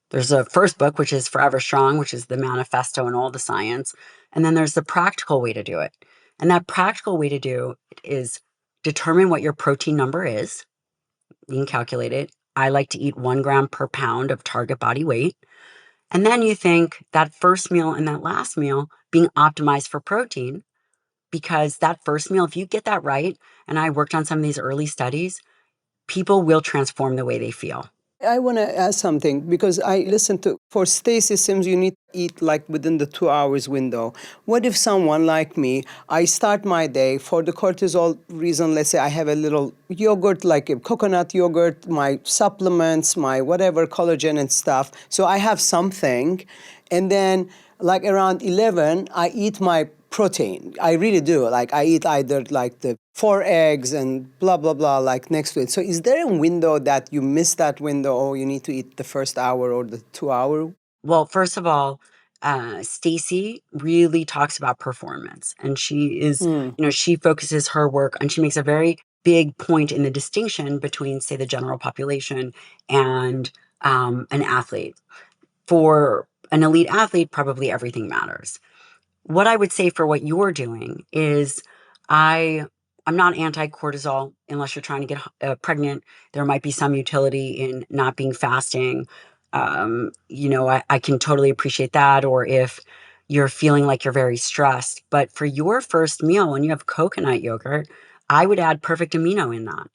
There's a first book, which is Forever Strong, which is the manifesto and all the science. And then there's the practical way to do it. And that practical way to do it is determine what your protein number is. You can calculate it. I like to eat 1 gram per pound of target body weight. And then you think that first meal and that last meal being optimized for protein, because that first meal, if you get that right, and I worked on some of these early studies, people will transform the way they feel. I want to ask something because I listened to, for Stacy Sims, you need to eat like within the 2 hours window. What if someone like me, I start my day for the cortisol reason, let's say I have a little yogurt, like a coconut yogurt, my supplements, my whatever, collagen and stuff. So I have something. And then like around 11, I eat my protein. I really do. Like I eat either like the 4 eggs and blah, blah, blah, like next to it. So is there a window that you miss that window, or you need to eat the first hour or the 2 hour? Well, first of all, Stacy really talks about performance, and she is, she focuses her work, and she makes a very big point in the distinction between, say, the general population and an athlete. For an elite athlete, probably everything matters. What I would say for what you're doing is I'm not anti-cortisol unless you're trying to get pregnant. There might be some utility in not being fasting. I can totally appreciate that. Or if you're feeling like you're very stressed. But for your first meal, when you have coconut yogurt, I would add perfect amino in that.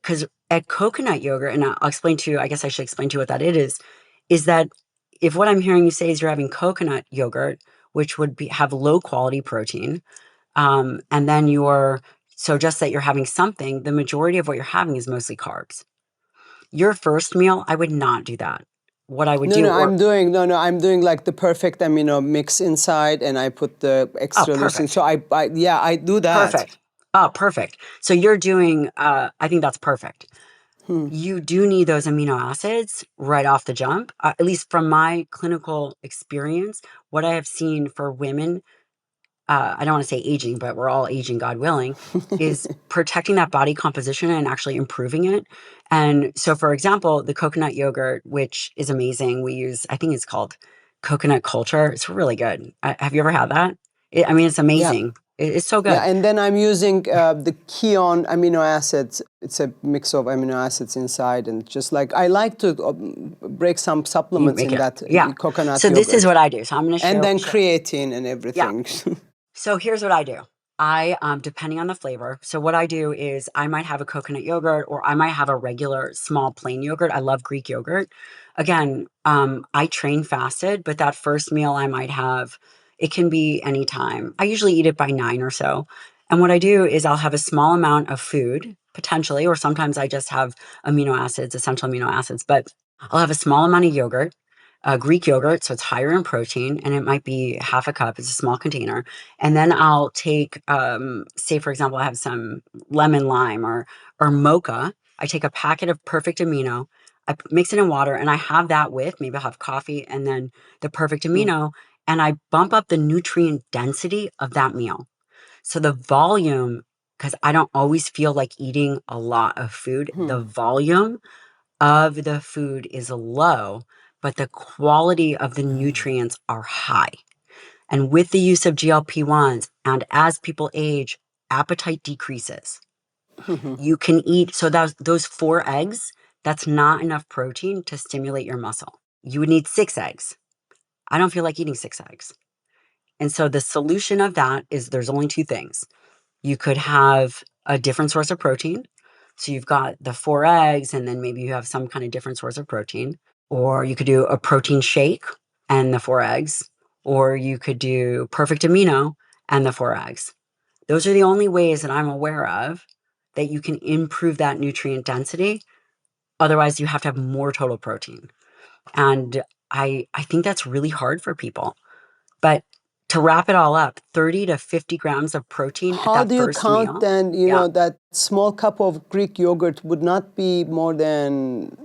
Because at coconut yogurt, and I'll explain to you, I guess I should explain to you what that is that if what I'm hearing you say is you're having coconut yogurt, which would have low quality protein, and then so just that you're having something, the majority of what you're having is mostly carbs. Your first meal, I would not do that. What I would do. I'm doing like the perfect amino mix inside, and I put the extra leucine. So I do that. Perfect. Oh, perfect. So you're doing, I think that's perfect. You do need those amino acids right off the jump. At least from my clinical experience, what I have seen for women, I don't want to say aging, but we're all aging, God willing, is protecting that body composition and actually improving it. And so, for example, the coconut yogurt, which is amazing, we use, I think it's called coconut culture. It's really good. Have you ever had that? It's amazing. Yeah. It's so good. Yeah, and then I'm using the Keon amino acids. It's a mix of amino acids inside, and just like I like to break some supplements in that coconut So yogurt. This is what I do. So I'm going to show. And then creatine and everything. Yeah. So here's what I do. I, depending on the flavor. So what I do is I might have a coconut yogurt, or I might have a regular small plain yogurt. I love Greek yogurt. Again, I train fasted, but that first meal I might have, it can be anytime. I usually eat it by 9 or so. And what I do is I'll have a small amount of food, potentially, or sometimes I just have amino acids, essential amino acids, but I'll have a small amount of yogurt, Greek yogurt, so it's higher in protein, and it might be half a cup. It's a small container. And then I'll take, say, for example, I have some lemon lime or mocha. I take a packet of perfect amino, I mix it in water, and I have that with, maybe I'll have coffee and then the perfect amino, and I bump up the nutrient density of that meal. So the volume, because I don't always feel like eating a lot of food, the volume of the food is low, but the quality of the nutrients are high. And with the use of GLP-1s, and as people age, appetite decreases. You can eat, so those 4 eggs, that's not enough protein to stimulate your muscle. You would need 6 eggs. I don't feel like eating 6 eggs. And so the solution of that is there's only 2 things. You could have a different source of protein. So you've got the 4 eggs, and then maybe you have some kind of different source of protein. Or you could do a protein shake and the 4 eggs. Or you could do a protein shake and the 4 eggs. or you could do perfect amino and the 4 eggs. Those are the only ways that I'm aware of that you can improve that nutrient density. Otherwise, you have to have more total protein. And I think that's really hard for people. But to wrap it all up, 30 to 50 grams of protein at How that do you first count meal. then, that small cup of Greek yogurt would not be more than,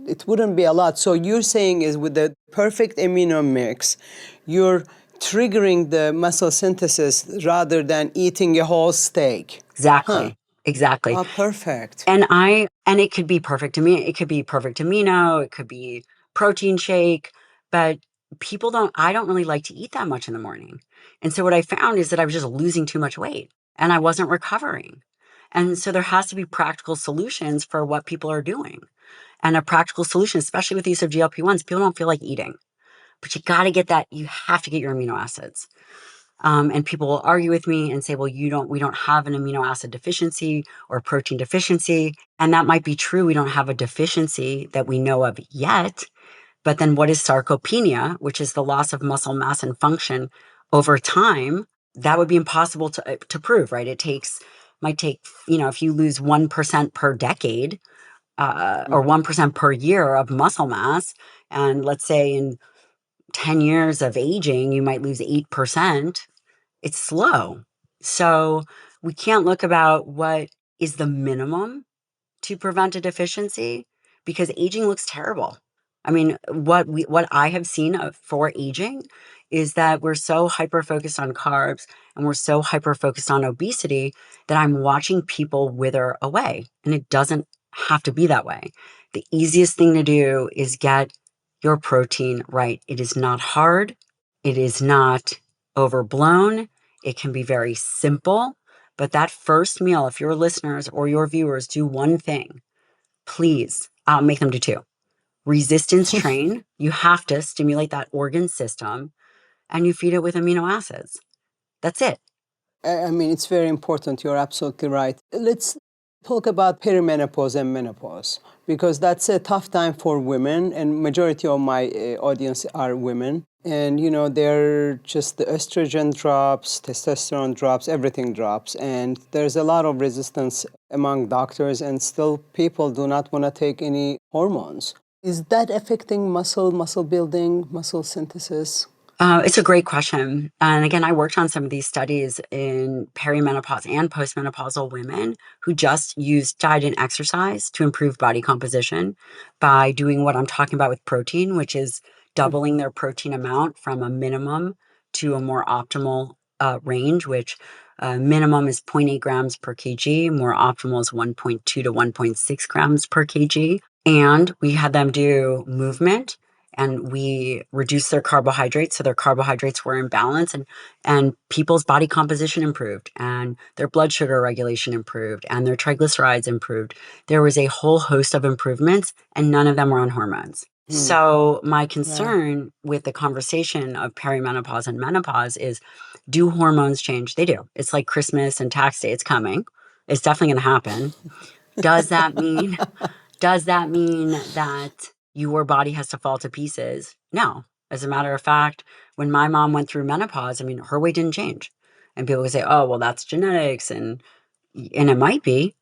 it wouldn't be a lot. So you're saying is with the perfect amino mix, you're triggering the muscle synthesis rather than eating a whole steak. Exactly. Exactly. Oh, perfect. And it could be perfect amino, it could be perfect amino, it could be protein shake, but I don't really like to eat that much in the morning. And so what I found is that I was just losing too much weight and I wasn't recovering. And so there has to be practical solutions for what people are doing. And a practical solution, especially with the use of GLP-1s, people don't feel like eating. But you got to get that, you have to get your amino acids. And people will argue with me and say, well, we don't have an amino acid deficiency or protein deficiency. And that might be true. We don't have a deficiency that we know of yet. But then what is sarcopenia, which is the loss of muscle mass and function over time? That would be impossible to prove, right? Might take, if you lose 1% per decade, or 1% per year of muscle mass, and let's say in 10 years of aging, you might lose 8%. It's slow. So we can't look about what is the minimum to prevent a deficiency because aging looks terrible. I mean, what I have seen for aging is that we're so hyper focused on carbs and we're so hyper focused on obesity that I'm watching people wither away, and it doesn't have to be that way. The easiest thing to do is get your protein right. It is not hard. It is not overblown. It can be very simple. But that first meal, if your listeners or your viewers do one thing, please make them do two. Resistance train. You have to stimulate that organ system and you feed it with amino acids. That's it. I mean, it's very important. You're absolutely right. Let's talk about perimenopause and menopause, because that's a tough time for women, and majority of my audience are women. And, they're just the estrogen drops, testosterone drops, everything drops. And there's a lot of resistance among doctors, and still people do not want to take any hormones. Is that affecting muscle building, muscle synthesis? It's a great question. And again, I worked on some of these studies in perimenopause and postmenopausal women who just used diet and exercise to improve body composition by doing what I'm talking about with protein, which is doubling their protein amount from a minimum to a more optimal range, which minimum is 0.8 grams per kg, more optimal is 1.2 to 1.6 grams per kg. And we had them do movement, and we reduced their carbohydrates, so their carbohydrates were in balance, and people's body composition improved, and their blood sugar regulation improved, and their triglycerides improved. There was a whole host of improvements, and none of them were on hormones. So my concern with the conversation of perimenopause and menopause is, do hormones change? They do. It's like Christmas and tax day. It's coming. It's definitely going to happen. Does that mean that your body has to fall to pieces? No. As a matter of fact, when my mom went through menopause, I mean, her weight didn't change. And people would say, oh, well, that's genetics. And it might be.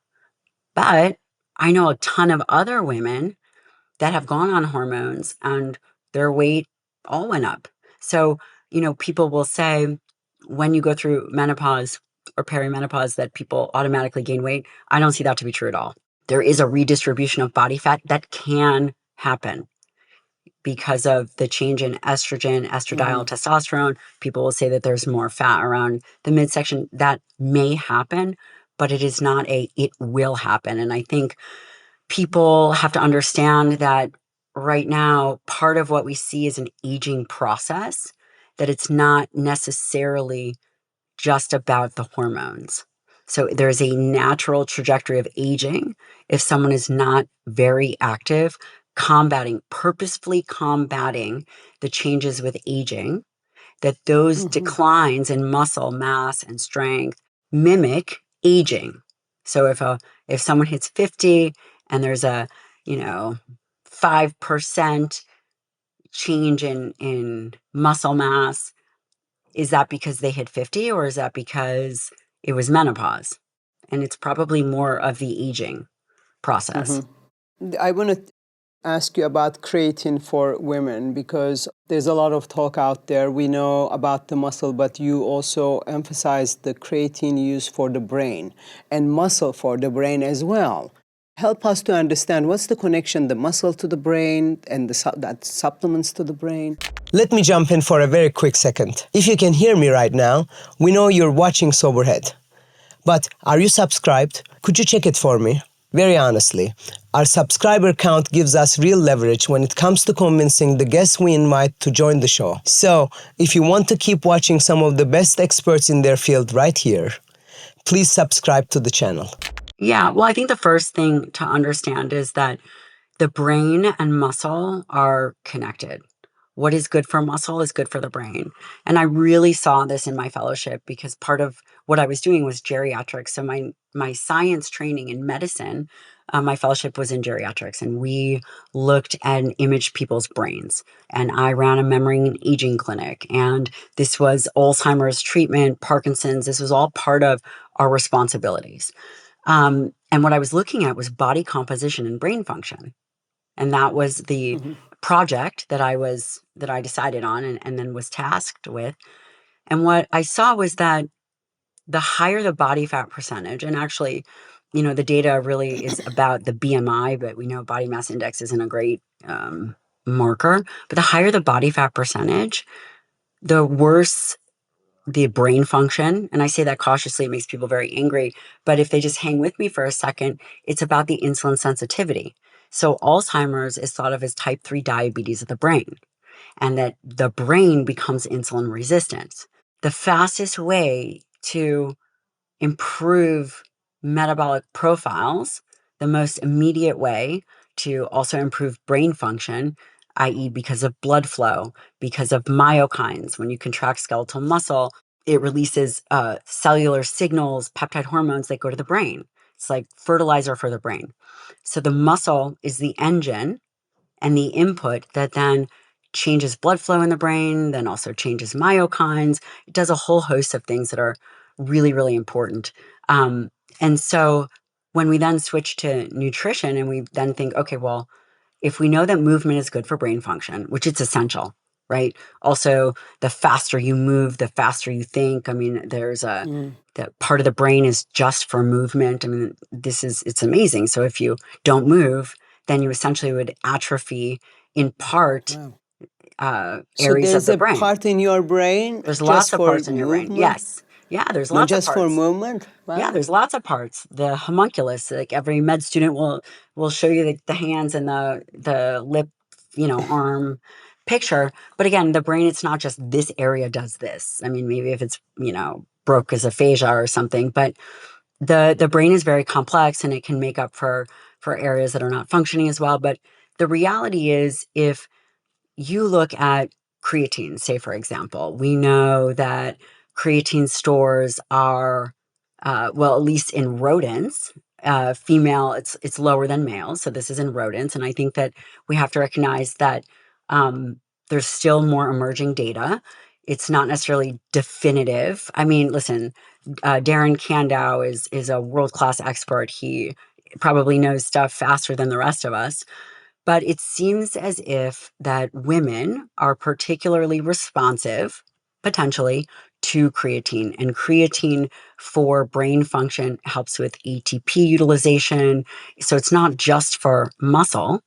But I know a ton of other women that have gone on hormones and their weight all went up. So, people will say when you go through menopause or perimenopause that people automatically gain weight. I don't see that to be true at all. There is a redistribution of body fat that can happen because of the change in estrogen, estradiol, testosterone. People will say that there's more fat around the midsection. That may happen, but it is not it will happen. And I think people have to understand that right now, part of what we see is an aging process, that it's not necessarily just about the hormones. So there's a natural trajectory of aging. If someone is not very active, purposefully combating the changes with aging, that those declines in muscle mass and strength mimic aging. So if someone hits 50 and there's a 5% change in muscle mass, is that because they hit 50 or is that because it was menopause? And it's probably more of the aging process. I want to ask you about creatine for women because there's a lot of talk out there. We know about the muscle, but you also emphasize the creatine use for the brain and muscle for the brain as well. Help us to understand what's the connection, the muscle to the brain and that supplements to the brain. Let me jump in for a very quick second. If you can hear me right now, we know you're watching Soberhead. But are you subscribed? Could you check it for me? Very honestly, our subscriber count gives us real leverage when it comes to convincing the guests we invite to join the show. So, if you want to keep watching some of the best experts in their field right here, please subscribe to the channel. Yeah, well, I think the first thing to understand is that the brain and muscle are connected. What is good for muscle is good for the brain. And I really saw this in my fellowship because part of what I was doing was geriatrics. So my science training in medicine, my fellowship was in geriatrics, and we looked and imaged people's brains. And I ran a memory and aging clinic, and this was Alzheimer's treatment, Parkinson's. This was all part of our responsibilities. And what I was looking at was body composition and brain function. And that was the project that I decided on and then was tasked with. And what I saw was that the higher the body fat percentage, and actually, the data really is about the BMI, but we know body mass index isn't a great marker. But the higher the body fat percentage, the worse the brain function. And I say that cautiously, it makes people very angry. But if they just hang with me for a second, it's about the insulin sensitivity. So Alzheimer's is thought of as type 3 diabetes of the brain, and that the brain becomes insulin resistant. The fastest way to improve metabolic profiles, the most immediate way to also improve brain function, i.e., because of blood flow, because of myokines. When you contract skeletal muscle, it releases cellular signals, peptide hormones that go to the brain. It's like fertilizer for the brain. So the muscle is the engine and the input that then changes blood flow in the brain, then also changes myokines. It does a whole host of things that are really, really important. And so when we then switch to nutrition and we then think, okay, well, if we know that movement is good for brain function, which it's essential, right? Also, the faster you move, the faster you think. I mean, there's that part of the brain is just for movement. I mean, it's amazing. So if you don't move, then you essentially would atrophy in part areas of the brain. So there's a part in your brain There's just lots of for parts in your brain. movement? Yes. Yeah, there's Not lots of just parts. for movement? Wow. Yeah, there's lots of parts. The homunculus, like every med student will show you the hands and the lip, arm picture. But again, the brain, it's not just this area does this. I mean, maybe if it's, broke as aphasia or something, but the brain is very complex and it can make up for areas that are not functioning as well. But the reality is, if you look at creatine, say, for example, we know that creatine stores are, well, at least in rodents, female, it's lower than males. So this is in rodents. And I think that we have to recognize that there's still more emerging data. It's not necessarily definitive. I mean, listen, Darren Kandow is a world-class expert. He probably knows stuff faster than the rest of us. But it seems as if that women are particularly responsive, potentially, to creatine. And creatine for brain function helps with ATP utilization. So it's not just for muscle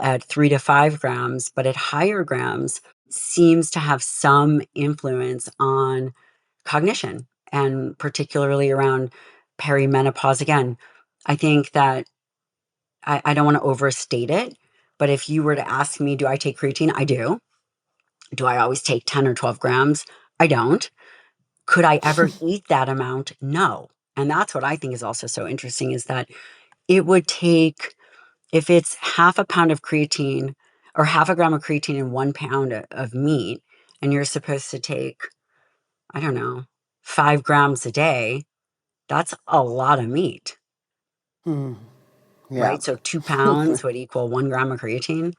at 3 to 5 grams, but at higher grams seems to have some influence on cognition, and particularly around perimenopause. Again, I think that I don't want to overstate it, but if you were to ask me, do I take creatine? I do. Do I always take 10 or 12 grams? I don't. Could I ever eat that amount? No. And that's what I think is also so interesting, is that it would take, if it's half a pound of creatine or half a gram of creatine in 1 pound of meat, and you're supposed to take, I don't know, 5 grams a day, that's a lot of meat. Yeah. Right? So 2 pounds would equal 1 gram of creatine.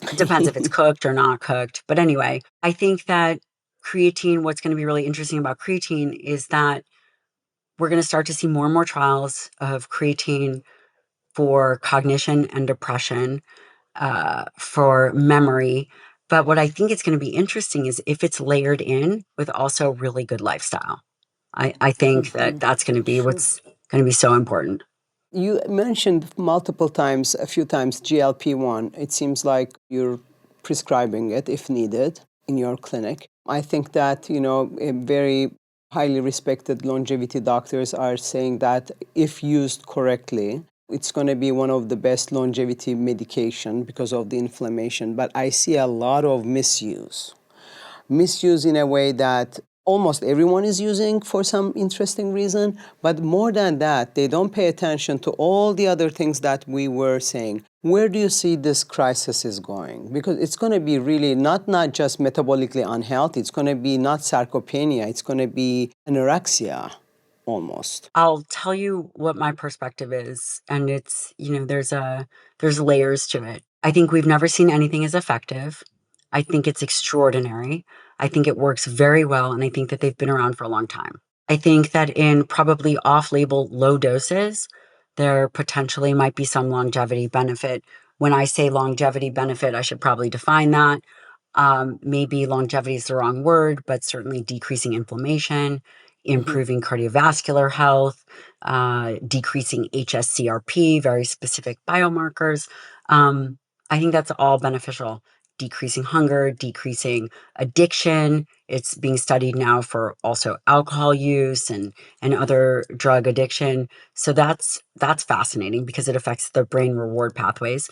It depends if it's cooked or not cooked. But anyway, I think that creatine, what's going to be really interesting about creatine is that we're going to start to see more and more trials of creatine for cognition and depression, for memory. But what I think is going to be interesting is if it's layered in with also really good lifestyle. I think that that's going to be Sure. what's going to be so important. You mentioned multiple times, a few times, GLP-1. It seems like you're prescribing it if needed in your clinic. I think that, very highly respected longevity doctors are saying that if used correctly, it's going to be one of the best longevity medication because of the inflammation. But I see a lot of misuse. Misuse in a way that almost everyone is using for some interesting reason, but more than that, they don't pay attention to all the other things that we were saying. Where do you see this crisis is going? Because it's going to be really not just metabolically unhealthy, it's going to be not sarcopenia, it's going to be anorexia almost. I'll tell you what my perspective is, and it's, there's layers to it. I think we've never seen anything as effective. I think it's extraordinary. I think it works very well, and I think that they've been around for a long time. I think that in probably off-label low doses, there potentially might be some longevity benefit. When I say longevity benefit, I should probably define that. Maybe longevity is the wrong word, but certainly decreasing inflammation, improving cardiovascular health, decreasing HSCRP, very specific biomarkers. I think that's all beneficial. Decreasing hunger, decreasing addiction. It's being studied now for also alcohol use and other drug addiction. So that's fascinating because it affects the brain reward pathways.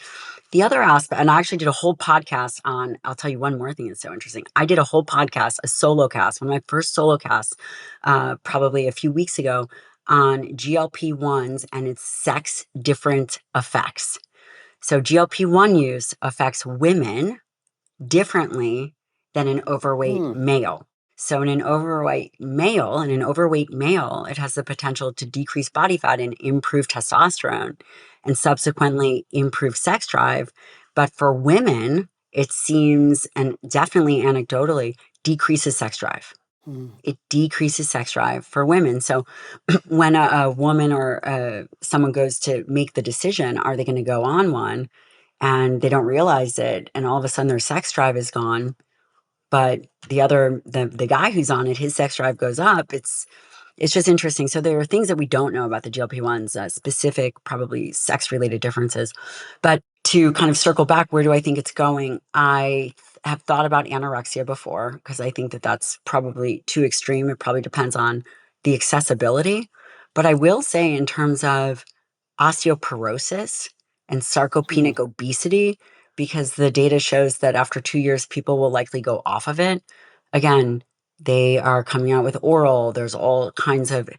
The other aspect, and I actually did a whole podcast on, I'll tell you one more thing that's so interesting. I did a whole podcast, a solo cast, one of my first solo casts, probably a few weeks ago, on GLP-1s and its sex different effects. So GLP-1 use affects women differently than an overweight male. So in an overweight male, it has the potential to decrease body fat and improve testosterone and subsequently improve sex drive. But for women, it seems, and definitely anecdotally, decreases sex drive. It decreases sex drive for women. So when a woman or someone goes to make the decision, are they going to go on one, and they don't realize it, and all of a sudden their sex drive is gone, but the guy who's on it, his sex drive goes up. It's just interesting. So there are things that we don't know about the GLP-1s, specific, probably sex-related differences. But to kind of circle back, where do I think it's going? I have thought about anorexia before because I think that that's probably too extreme. It probably depends on the accessibility. But I will say in terms of osteoporosis and sarcopenic obesity, because the data shows that after 2 years, people will likely go off of it. Again, they are coming out with oral. There's all kinds of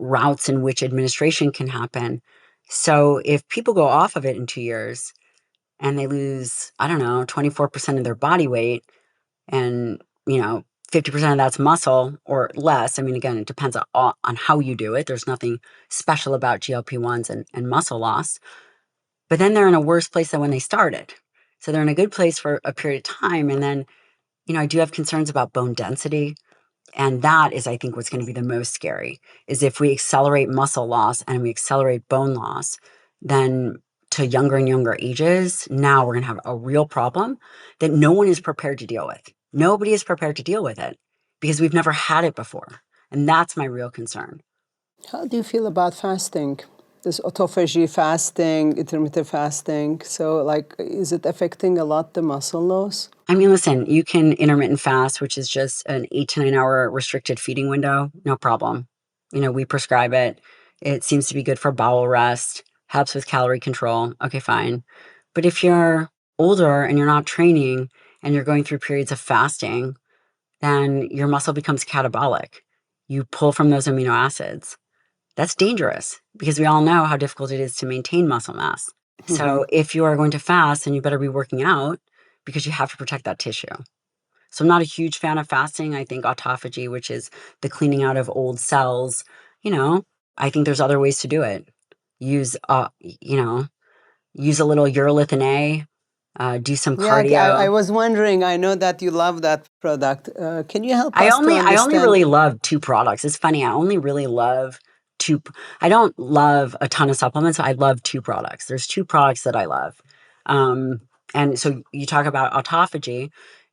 routes in which administration can happen. So if people go off of it in 2 years and they lose, I don't know, 24% of their body weight, and, 50% of that's muscle or less. I mean, again, it depends on how you do it. There's nothing special about GLP-1s and muscle loss. But then they're in a worse place than when they started. So they're in a good place for a period of time. And then, I do have concerns about bone density. And that is, I think, what's going to be the most scary, is if we accelerate muscle loss and we accelerate bone loss, then to younger and younger ages, now we're going to have a real problem that no one is prepared to deal with. Nobody is prepared to deal with it because we've never had it before. And that's my real concern. How do you feel about fasting? This autophagy fasting, intermittent fasting. So, is it affecting a lot the muscle loss? I mean, listen, you can intermittent fast, which is just an 8 to 9 hour restricted feeding window. No problem. We prescribe it. It seems to be good for bowel rest, helps with calorie control. Okay, fine. But if you're older and you're not training and you're going through periods of fasting, then your muscle becomes catabolic. You pull from those amino acids. That's dangerous because we all know how difficult it is to maintain muscle mass. So if you are going to fast, then you better be working out because you have to protect that tissue. So I'm not a huge fan of fasting. I think autophagy, which is the cleaning out of old cells, I think there's other ways to do it. Use a little urolithin A do some Yeah, cardio. I was wondering. I know that you love that product. Can you help us to understand? I only really love two products. It's funny. I only really love two. I don't love a ton of supplements. I love two products. There's two products that I love. And so you talk about autophagy.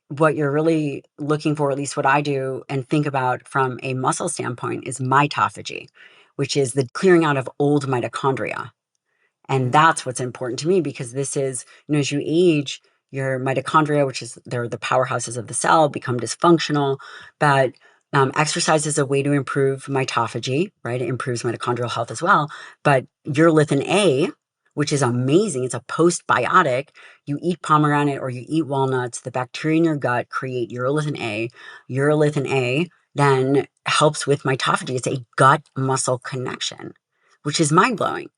What you're really looking for, at least what I do and think about from a muscle standpoint, is mitophagy, which is the clearing out of old mitochondria. And that's what's important to me, because this is, as you age, your mitochondria, which is they're the powerhouses of the cell, become dysfunctional. But exercise is a way to improve mitophagy, right? It improves mitochondrial health as well. But urolithin A, which is amazing, it's a postbiotic. You eat pomegranate or you eat walnuts, the bacteria in your gut create urolithin A. Urolithin A then helps with mitophagy. It's a gut muscle connection, which is mind blowing.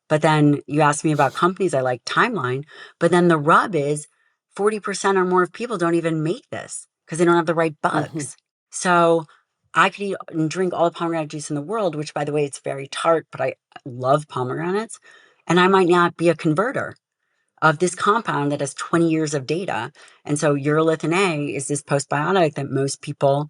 But then you asked me about companies I like, Timeline. But then the rub is 40% or more of people don't even make this because they don't have the right bugs. So I could eat and drink all the pomegranate juice in the world, which, by the way, it's very tart, but I love pomegranates. And I might not be a converter of this compound that has 20 years of data. And so urolithin A is this postbiotic that most people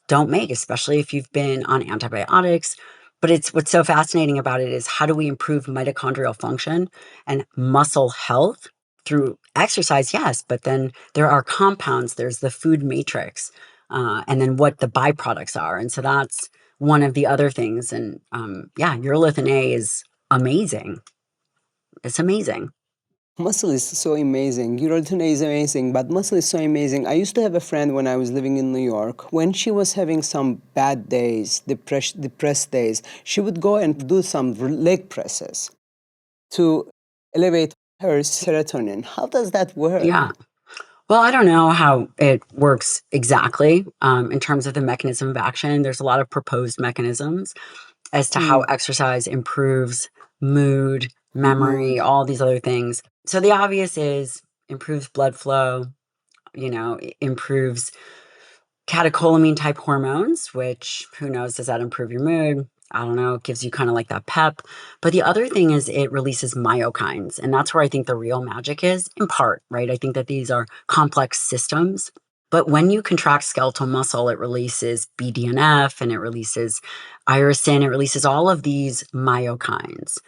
don't make, especially if you've been on antibiotics. But it's what's so fascinating about it is, how do we improve mitochondrial function and muscle health through exercise? Yes, but then there are compounds, there's the food matrix, and then what the byproducts are. And so that's one of the other things. And yeah, urolithin A is amazing. It's amazing. Muscle is so amazing. Urolithin A is amazing, but muscle is so amazing. I used to have a friend when I was living in New York. When she was having some bad days, depressed days, she would go and do some leg presses to elevate her serotonin. How does that work? Yeah. Well, I don't know how it works exactly in terms of the mechanism of action. There's a lot of proposed mechanisms as to how exercise improves mood, memory, all these other things. So the obvious is improves blood flow, improves catecholamine type hormones, which who knows, does that improve your mood? I don't know, it gives you kind of like that pep. But the other thing is it releases myokines. And that's where I think the real magic is, in part, right? I think that these are complex systems. But when you contract skeletal muscle, it releases BDNF and it releases irisin, it releases all of these myokines.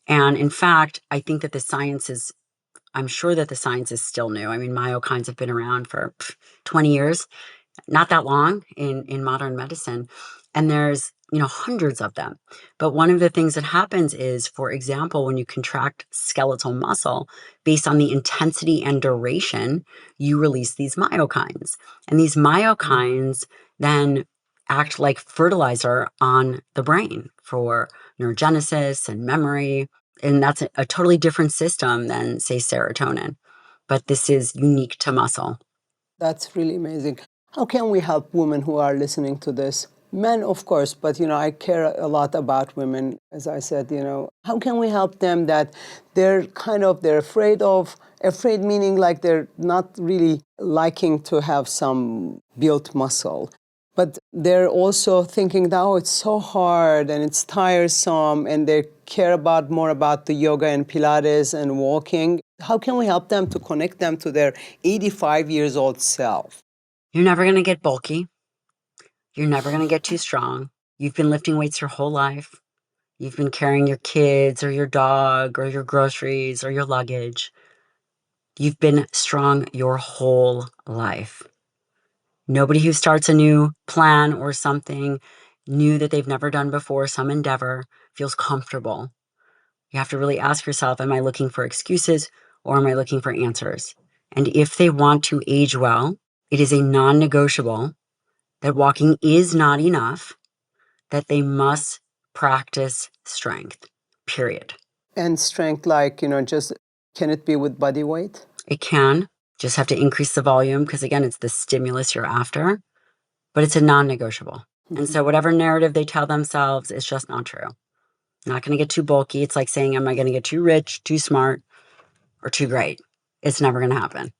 And in fact, I think that I'm sure that the science is still new. I mean, myokines have been around for 20 years, not that long in modern medicine. And there's, hundreds of them. But one of the things that happens is, for example, when you contract skeletal muscle, based on the intensity and duration, you release these myokines. And these myokines then act like fertilizer on the brain for neurogenesis and memory. And that's a totally different system than, say, serotonin. But this is unique to muscle. That's really amazing. How can we help women who are listening to this? Men, of course, but I care a lot about women. As I said, how can we help them that they're afraid meaning like they're not really liking to have some built muscle, but they're also thinking that, it's so hard and it's tiresome, and they care more about the yoga and Pilates and walking. How can we help them to connect them to their 85 years old self? You're never going to get bulky. You're never going to get too strong. You've been lifting weights your whole life. You've been carrying your kids or your dog or your groceries or your luggage. You've been strong your whole life. Nobody who starts a new plan or something new that they've never done before, some endeavor, feels comfortable. You have to really ask yourself, am I looking for excuses or am I looking for answers? And if they want to age well, it is a non-negotiable that walking is not enough, that they must practice strength, period. And strength, just can it be with body weight? It can. Just have to increase the volume because, again, it's the stimulus you're after, but it's a non-negotiable. And so whatever narrative they tell themselves is just not true. Not going to get too bulky. It's like saying, am I going to get too rich, too smart, or too great? It's never going to happen.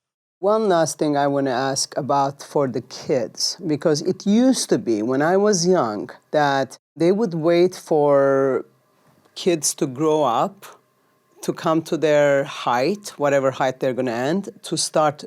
One last thing I want to ask about for the kids, because it used to be when I was young that they would wait for kids to grow up to come to their height, whatever height they're going to end, to start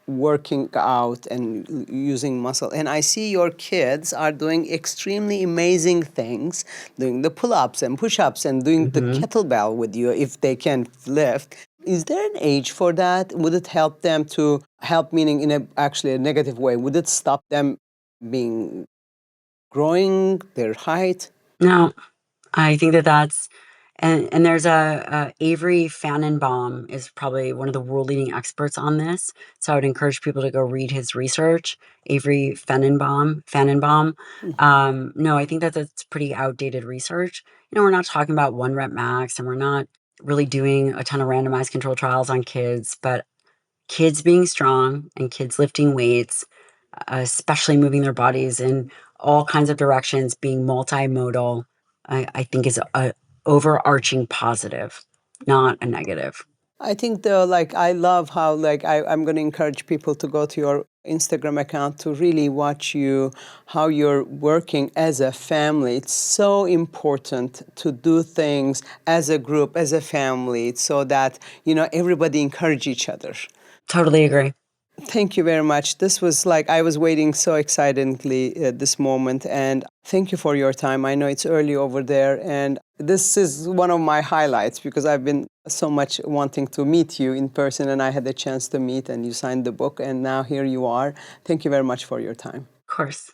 working out and using muscle. And I see your kids are doing extremely amazing things, doing the pull-ups and push-ups and doing the kettlebell with you if they can lift. Is there an age for that? Would it help them to help, meaning in actually a negative way? Would it stop them being growing their height? No, I think that's and there's a Avery Fannenbaum is probably one of the world leading experts on this. So I would encourage people to go read his research. Avery Fannenbaum. No, I think that that's pretty outdated research. We're not talking about 1 rep max, and we're not really doing a ton of randomized control trials on kids, but kids being strong and kids lifting weights, especially moving their bodies in all kinds of directions, being multimodal, I think is a overarching positive, not a negative. I think I love how I'm going to encourage people to go to your Instagram account to really watch how you're working as a family. It's so important to do things as a group, as a family, so that, everybody encourage each other. Totally agree. Thank you very much. This was I was waiting so excitedly this moment, and thank you for your time. I know it's early over there, and this is one of my highlights because I've been so much wanting to meet you in person, and I had the chance to meet, and you signed the book, and now here you are. Thank you very much for your time. Of course.